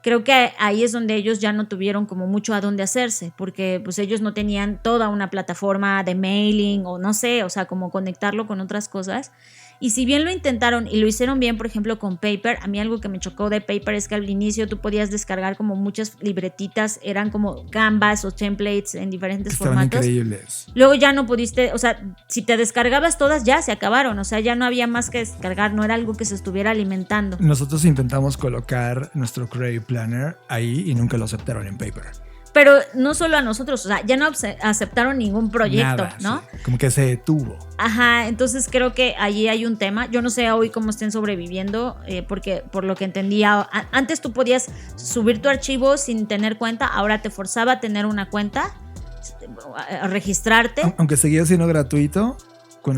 creo que ahí es donde ellos ya no tuvieron como mucho a dónde hacerse, porque pues ellos no tenían toda una plataforma de mailing o no sé, o sea, como conectarlo con otras cosas. Y si bien lo intentaron y lo hicieron bien, por ejemplo, con Paper, a mí algo que me chocó de Paper es que al inicio tú podías descargar como muchas libretitas, eran como canvas o templates en diferentes formatos. Estaban increíbles. Luego ya no pudiste, o sea, si te descargabas todas ya se acabaron, o sea, ya no había más que descargar, no era algo que se estuviera alimentando. Nosotros intentamos colocar nuestro Creative Planner ahí y nunca lo aceptaron en Paper. Pero no solo a nosotros, o sea, ya no aceptaron ningún proyecto, Nada, ¿no? Sí. Como que se detuvo. Ajá, entonces creo que allí hay un tema. Yo no sé hoy cómo estén sobreviviendo, porque por lo que entendía, antes tú podías subir tu archivo sin tener cuenta, ahora te forzaba a tener una cuenta, a registrarte. Aunque seguía siendo gratuito.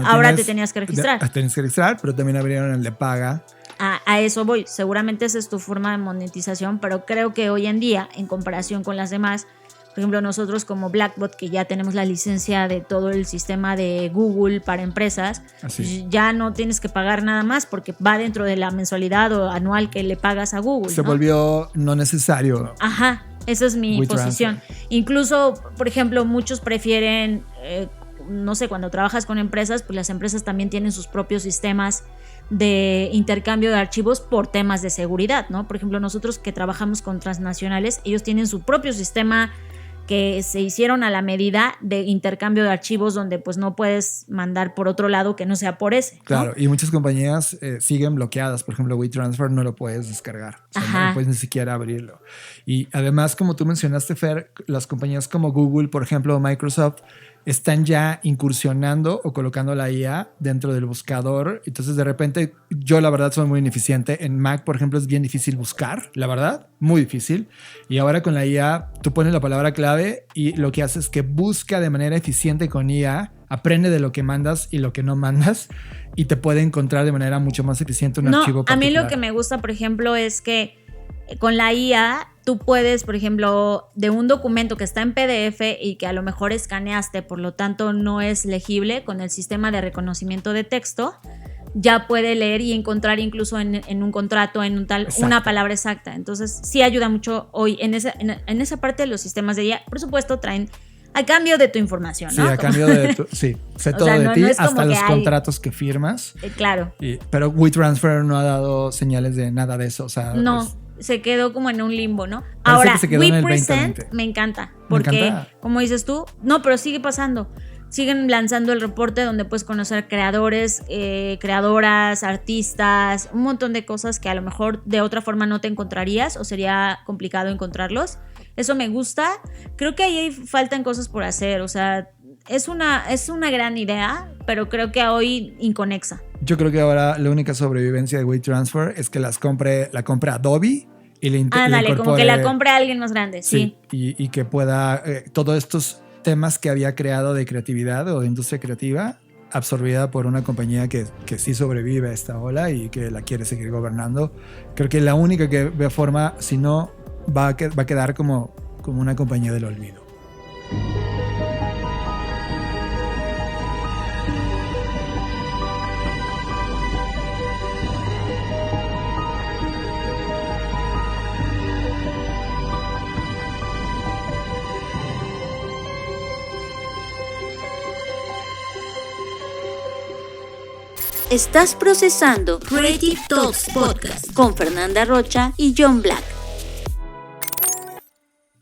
Ahora te tenías que registrar. Te tenías que registrar, pero también abrieron el de paga. A eso voy, seguramente esa es tu forma de monetización, pero creo que hoy en día, en comparación con las demás, por ejemplo, nosotros como Blackbot, que ya tenemos la licencia de todo el sistema de Google para empresas, ya no tienes que pagar nada más porque va dentro de la mensualidad o anual que le pagas a Google. Se volvió no necesario. Ajá, esa es mi posición. Incluso, por ejemplo, muchos prefieren, no sé, cuando trabajas con empresas, pues las empresas también tienen sus propios sistemas de intercambio de archivos por temas de seguridad, ¿no? Por ejemplo, nosotros que trabajamos con transnacionales, ellos tienen su propio sistema que se hicieron a la medida de intercambio de archivos donde pues no puedes mandar por otro lado que no sea por ese, ¿no? Claro, y muchas compañías siguen bloqueadas. Por ejemplo, WeTransfer no lo puedes descargar. O sea, no puedes ni siquiera abrirlo. Y además, como tú mencionaste, Fer, las compañías como Google, por ejemplo, Microsoft, están ya incursionando o colocando la IA dentro del buscador. Entonces, de repente, yo la verdad soy muy ineficiente. En Mac, por ejemplo, es bien difícil buscar, la verdad, muy difícil. Y ahora con la IA, tú pones la palabra clave y lo que hace es que busca de manera eficiente con IA, aprende de lo que mandas y lo que no mandas y te puede encontrar de manera mucho más eficiente un archivo particular. A mí lo que me gusta, por ejemplo, es que con la IA tú puedes, por ejemplo, de un documento que está en PDF y que a lo mejor escaneaste, por lo tanto no es legible, con el sistema de reconocimiento de texto, ya puede leer y encontrar incluso en un contrato, en un tal, exacto, una palabra exacta. Entonces sí ayuda mucho hoy en esa parte de los sistemas de IA. Por supuesto traen a cambio de tu información, ¿no? Sí, a cambio de tu, sí, sé todo de ti, hasta los contratos que firmas. Claro. Pero WeTransfer no ha dado señales de nada de eso, o sea, no. Pues, se quedó como en un limbo, ¿no? Parece ahora, que WePresent me encanta, porque como dices tú, no, pero sigue pasando. Siguen lanzando el reporte donde puedes conocer creadores, creadoras, artistas, un montón de cosas que a lo mejor de otra forma no te encontrarías o sería complicado encontrarlos. Eso me gusta. Creo que ahí faltan cosas por hacer, o sea, es una gran idea, pero creo que hoy inconexa. Yo creo que ahora la única sobrevivencia de WeTransfer es que la compre Adobe y le Ándale, como que la compre a alguien más grande, sí. Y que pueda todos estos temas que había creado de creatividad o de industria creativa absorbida por una compañía que sí sobrevive a esta ola y que la quiere seguir gobernando. Creo que la única que ve forma, si no, va a quedar como una compañía del olvido. Estás procesando Creative Talks Podcast con Fernanda Rocha y John Black.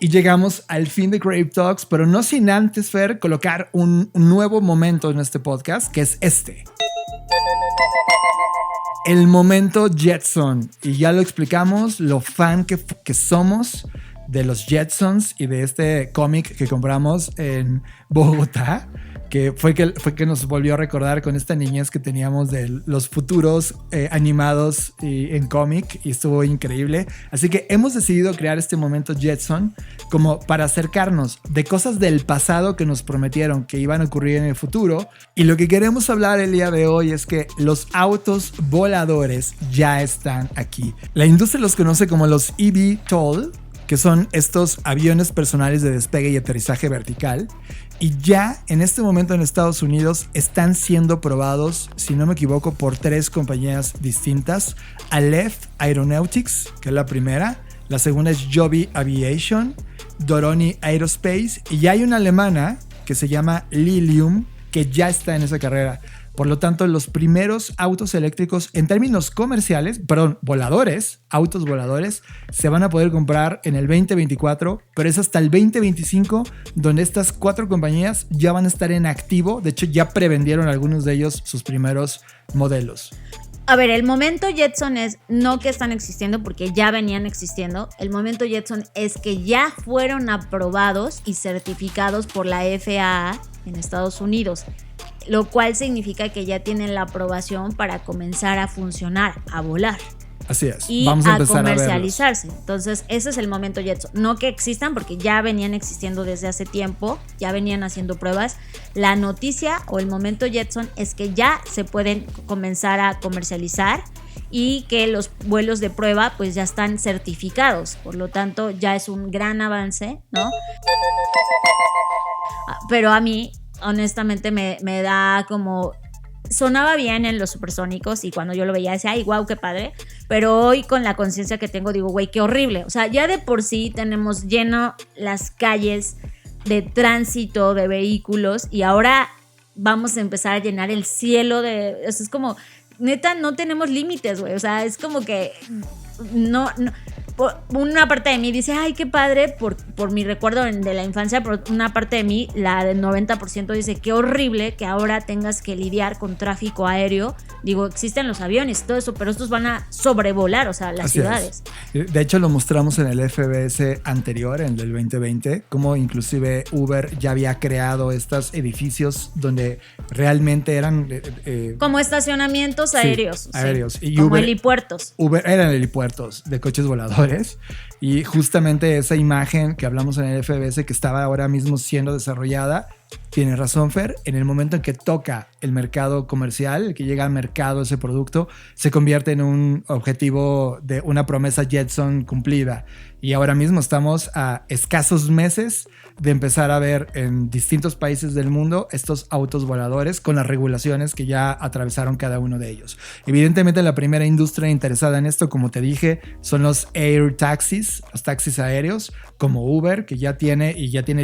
Y llegamos al fin de Creative Talks, pero no sin antes, Fer, colocar un nuevo momento en este podcast, que es este. El momento Jetson. Y ya lo explicamos, lo fan que somos de los Jetsons y de este cómic que compramos en Bogotá, que fue que nos volvió a recordar con esta niñez que teníamos de los futuros animados en cómic, y estuvo increíble. Así que hemos decidido crear este momento Jetson como para acercarnos de cosas del pasado que nos prometieron que iban a ocurrir en el futuro. Y lo que queremos hablar el día de hoy es que los autos voladores ya están aquí. La industria los conoce como los eVTOL, que son estos aviones personales de despegue y aterrizaje vertical, y ya en este momento en Estados Unidos están siendo probados, si no me equivoco, por 3 compañías distintas: Aleph Aeronautics, que es la primera, la segunda es Joby Aviation, Doroni Aerospace, y ya hay una alemana que se llama Lilium, que ya está en esa carrera. Por lo tanto, los primeros autos eléctricos en términos comerciales, autos voladores, se van a poder comprar en el 2024, pero es hasta el 2025 donde estas 4 compañías ya van a estar en activo. De hecho, ya prevendieron algunos de ellos sus primeros modelos. A ver, el momento Jetson es no que están existiendo, porque ya venían existiendo. El momento Jetson es que ya fueron aprobados y certificados por la FAA en Estados Unidos, lo cual significa que ya tienen la aprobación para comenzar a funcionar, a volar. Así es. Y vamos a empezar comercializarse. Entonces, ese es el momento Jetson. No que existan, porque ya venían existiendo desde hace tiempo, ya venían haciendo pruebas. La noticia o el momento Jetson es que ya se pueden comenzar a comercializar y que los vuelos de prueba pues ya están certificados. Por lo tanto, ya es un gran avance, ¿no? Pero a mí, honestamente, me da como... Sonaba bien en los supersónicos y cuando yo lo veía decía, ay, wow, qué padre. Pero hoy con la conciencia que tengo digo, güey, qué horrible. O sea, ya de por sí tenemos lleno las calles de tránsito de vehículos y ahora vamos a empezar a llenar el cielo de... O sea, es como, neta, no tenemos límites, güey. O sea, es como que no una parte de mí dice, ay, qué padre por mi recuerdo de la infancia, pero una parte de mí, la del 90%, dice, qué horrible que ahora tengas que lidiar con tráfico aéreo. Digo, existen los aviones y todo eso, pero estos van a sobrevolar, o sea, las ciudades. De hecho, lo mostramos en el FBS anterior, en el 2020, como inclusive Uber ya había creado estos edificios donde realmente eran... como estacionamientos aéreos. Aéreos. Y como helipuertos. Uber eran helipuertos de coches voladores. Y justamente esa imagen que hablamos en el FBS que estaba ahora mismo siendo desarrollada, tiene razón, Fer, en el momento en que toca el mercado comercial, el que llega al mercado ese producto, se convierte en un objetivo de una promesa Jetson cumplida. Y ahora mismo estamos a escasos meses de empezar a ver en distintos países del mundo estos autos voladores con las regulaciones que ya atravesaron cada uno de ellos. Evidentemente, la primera industria interesada en esto, como te dije, son los air taxis, los taxis aéreos, como Uber, que ya tiene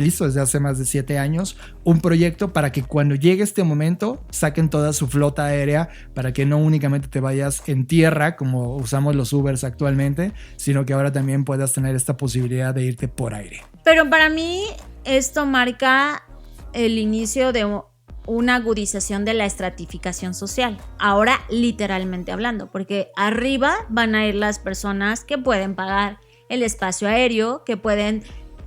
listo desde hace más de 7 años un proyecto para que cuando llegue este momento saquen toda su flota aérea, para que no únicamente te vayas en tierra como usamos los Ubers actualmente, sino que ahora también puedas tener esta posibilidad de irte por aire. Pero para mí esto marca el inicio de una agudización de la estratificación social. Ahora literalmente hablando, porque arriba van a ir las personas que pueden pagar el espacio aéreo, que pueden,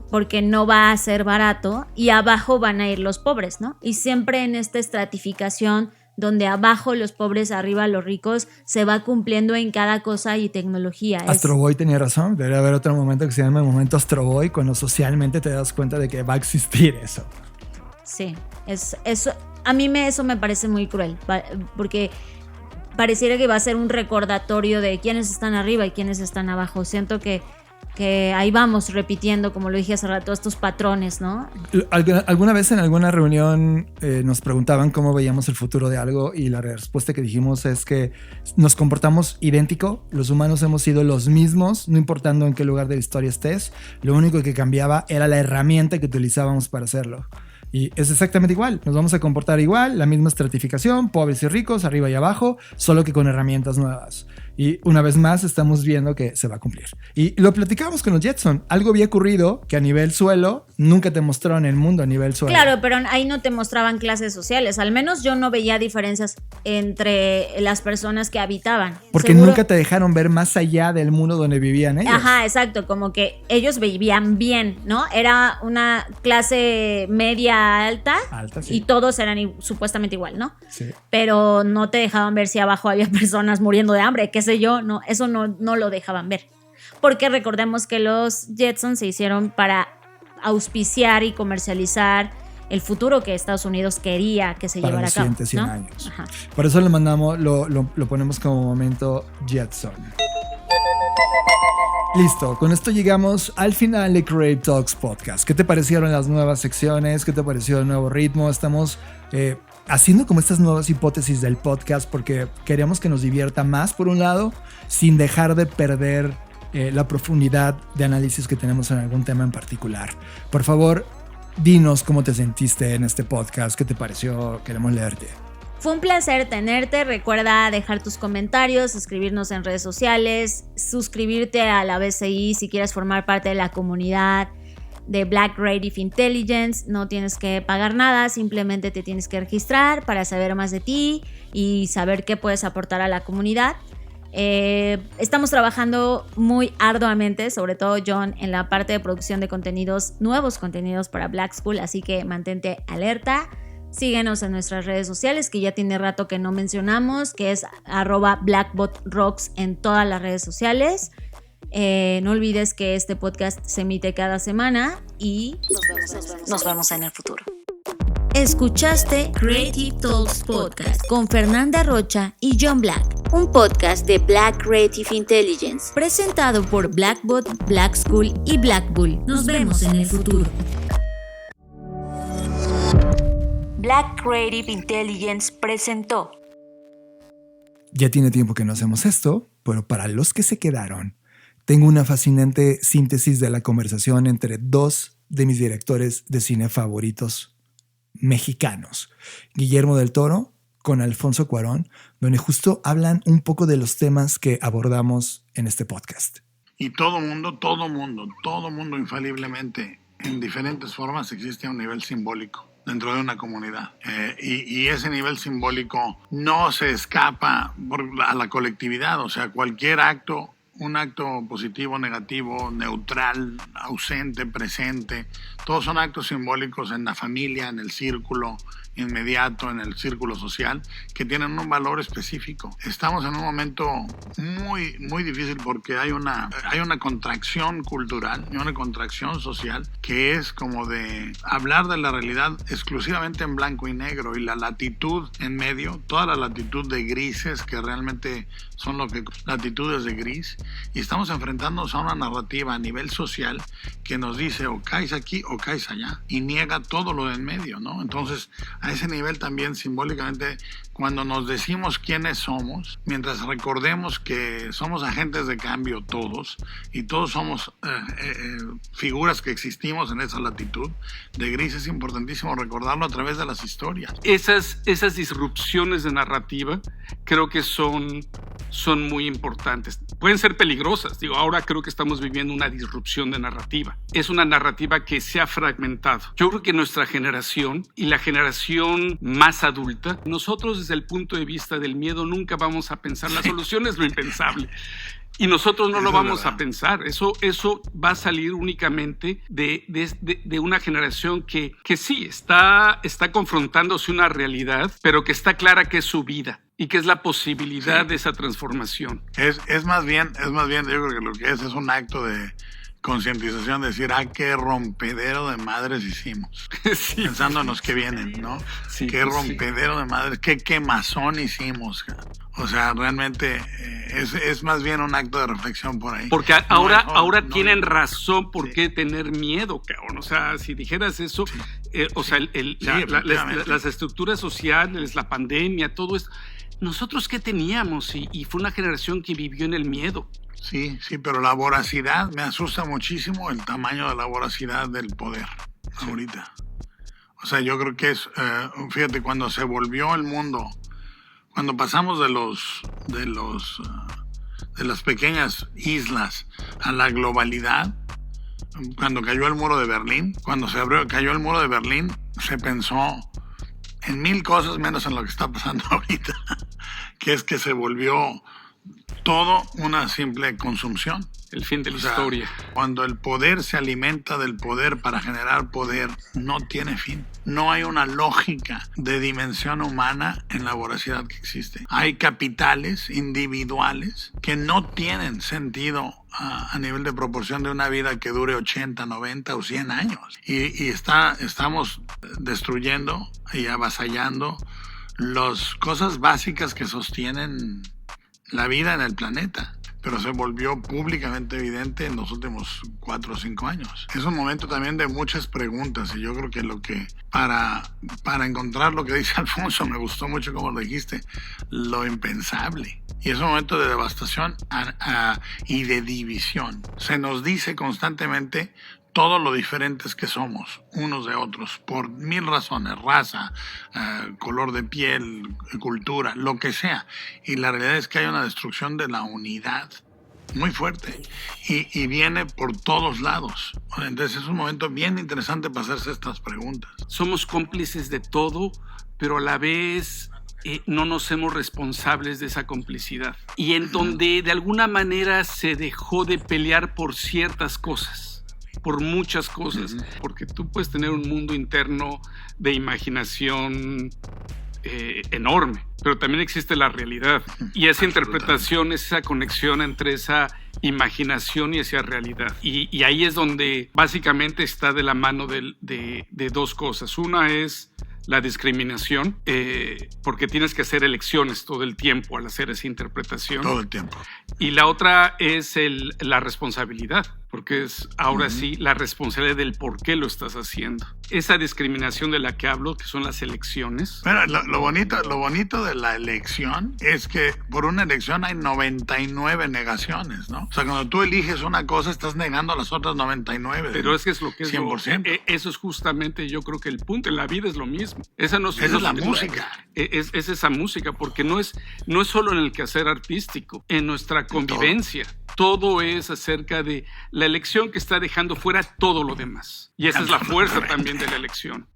porque no va a ser barato, y abajo van a ir los pobres, ¿no? Y siempre en esta estratificación donde abajo los pobres, arriba los ricos, se va cumpliendo en cada cosa y tecnología. Astro Boy tenía razón, debería haber otro momento que se llama el momento Astro Boy, cuando socialmente te das cuenta de que va a existir eso. Sí, eso, a mí eso me parece muy cruel, porque pareciera que va a ser un recordatorio de quiénes están arriba y quiénes están abajo. Siento que ahí vamos repitiendo, como lo dije hace rato, estos patrones, ¿no? Alguna vez en alguna reunión nos preguntaban cómo veíamos el futuro de algo y la respuesta que dijimos es que nos comportamos idéntico. Los humanos hemos sido los mismos, no importando en qué lugar de la historia estés. Lo único que cambiaba era la herramienta que utilizábamos para hacerlo. Y es exactamente igual, nos vamos a comportar igual, la misma estratificación, pobres y ricos, arriba y abajo, solo que con herramientas nuevas. Y una vez más estamos viendo que se va a cumplir. Y lo platicamos con los Jetson. Algo había ocurrido que a nivel suelo nunca te mostraron el mundo a nivel suelo. Claro, pero ahí no te mostraban clases sociales. Al menos yo no veía diferencias entre las personas que habitaban. Porque Seguro, nunca te dejaron ver más allá del mundo donde vivían ellos. Ajá, exacto. Como que ellos vivían bien, ¿no? Era una clase media alta sí. Y todos eran supuestamente igual, ¿no? Sí. Pero no te dejaban ver si abajo había personas muriendo de hambre, qué sé yo, no, eso no lo dejaban ver. Porque recordemos que los Jetsons se hicieron para auspiciar y comercializar el futuro que Estados Unidos quería que se llevara a cabo. Para los siguientes 100 años. Ajá. Por eso lo ponemos como momento Jetson. Listo, con esto llegamos al final de Creative Talks Podcast. ¿Qué te parecieron las nuevas secciones? ¿Qué te pareció el nuevo ritmo? Estamos haciendo como estas nuevas hipótesis del podcast porque queremos que nos divierta más por un lado, sin dejar de perder la profundidad de análisis que tenemos en algún tema en particular. Por favor, dinos cómo te sentiste en este podcast, qué te pareció, queremos leerte. Fue un placer tenerte. Recuerda dejar tus comentarios, escribirnos en redes sociales, suscribirte a la BCI si quieres formar parte de la comunidad de Black Creative Intelligence. No tienes que pagar nada, simplemente te tienes que registrar para saber más de ti y saber qué puedes aportar a la comunidad. Estamos trabajando muy arduamente, sobre todo John, en la parte de producción de contenidos, nuevos contenidos para Black School, así que mantente alerta. Síguenos en nuestras redes sociales, que ya tiene rato que no mencionamos, que es @BlackbotRocks en todas las redes sociales. No olvides que este podcast se emite cada semana y nos vemos en el futuro. Escuchaste Creative Talks Podcast con Fernanda Rocha y John Black, un podcast de Black Creative Intelligence, presentado por Blackbot, Black School y Black Bull. Nos vemos en el futuro. Black Creative Intelligence presentó. Ya tiene tiempo que no hacemos esto, pero para los que se quedaron, tengo una fascinante síntesis de la conversación entre dos de mis directores de cine favoritos mexicanos, Guillermo del Toro con Alfonso Cuarón, donde justo hablan un poco de los temas que abordamos en este podcast. Y todo mundo infaliblemente, en diferentes formas, existe a un nivel simbólico dentro de una comunidad. Y ese nivel simbólico no se escapa a la colectividad, o sea, cualquier acto, un acto positivo, negativo, neutral, ausente, presente, todos son actos simbólicos en la familia, en el círculo inmediato, en el círculo social, que tienen un valor específico. Estamos en un momento muy, muy difícil porque hay una contracción cultural y una contracción social que es como de hablar de la realidad exclusivamente en blanco y negro, y la latitud en medio, toda la latitud de grises que realmente son latitudes de gris, y estamos enfrentándonos a una narrativa a nivel social que nos dice o caes aquí o caes allá, y niega todo lo de en medio, ¿no? Entonces, a ese nivel también simbólicamente, cuando nos decimos quiénes somos, mientras recordemos que somos agentes de cambio todos, y todos somos figuras que existimos en esa latitud de gris, es importantísimo recordarlo a través de las historias. Esas disrupciones de narrativa creo que son muy importantes. Pueden ser peligrosas. Ahora creo que estamos viviendo una disrupción de narrativa. Es una narrativa que se ha fragmentado. Yo creo que nuestra generación y la generación más adulta, nosotros desde el punto de vista del miedo nunca vamos a pensar. La solución es lo impensable. Y nosotros no Eso lo es vamos verdad. a pensar. Eso va a salir únicamente de una generación que sí está confrontándose una realidad, pero que está clara que es su vida y que es la posibilidad de esa transformación. Es más bien, yo creo que lo que es un acto de concientización, de decir, qué rompedero de madres hicimos. Sí. Pensando en los que vienen, ¿no? Sí, Qué pues, rompedero de madres, qué quemazón hicimos. O sea, realmente es más bien un acto de reflexión por ahí. Porque ahora No, tienen razón por qué tener miedo, cabrón. O sea, si dijeras eso, o sea, efectivamente. las estructuras sociales, la pandemia, todo esto. ¿Nosotros qué teníamos? Y fue una generación que vivió en el miedo. Sí, pero la voracidad, me asusta muchísimo el tamaño de la voracidad del poder ahorita. O sea, yo creo que es, fíjate, cuando se volvió el mundo, cuando pasamos de las pequeñas islas a la globalidad, cuando cayó el muro de Berlín, cayó el muro de Berlín, se pensó en 1000 cosas menos en lo que está pasando ahorita, que es que se volvió todo una simple consumpción. El fin de la historia. Cuando el poder se alimenta del poder para generar poder, no tiene fin. No hay una lógica de dimensión humana en la voracidad que existe. Hay capitales individuales que no tienen sentido a nivel de proporción de una vida que dure 80, 90 o 100 años. Y estamos destruyendo y avasallando las cosas básicas que sostienen la vida en el planeta, pero se volvió públicamente evidente en los últimos 4 o 5 años. Es un momento también de muchas preguntas, y yo creo que para encontrar lo que dice Alfonso, me gustó mucho como lo dijiste, lo impensable. Y es un momento de devastación y de división. Se nos dice constantemente todo lo diferentes que somos unos de otros, por 1000 razones, raza, color de piel, cultura, lo que sea. Y la realidad es que hay una destrucción de la unidad muy fuerte y viene por todos lados. Entonces es un momento bien interesante para hacerse estas preguntas. Somos cómplices de todo, pero a la vez no nos hacemos responsables de esa complicidad. Y en donde de alguna manera se dejó de pelear por ciertas cosas. Por muchas cosas, porque tú puedes tener un mundo interno de imaginación enorme, pero también existe la realidad y esa interpretación, esa conexión entre esa imaginación y esa realidad. Y ahí es donde básicamente está de la mano de dos cosas. Una es la discriminación, porque tienes que hacer elecciones todo el tiempo al hacer esa interpretación. Todo el tiempo. Y la otra es la responsabilidad, porque es ahora sí la responsabilidad del por qué lo estás haciendo. Esa discriminación de la que hablo, que son las elecciones. Pero lo bonito de la elección es que por una elección hay 99 negaciones, ¿no? O sea, cuando tú eliges una cosa, estás negando a las otras 99. Pero es que es lo que es 100%. eso es justamente, yo creo que el punto. En la vida es lo mismo. Esa es la música. Es esa música, porque no es solo en el quehacer artístico, en nuestra convivencia. Todo es acerca de la elección que está dejando fuera todo lo demás. Y esa es la fuerza también de la elección.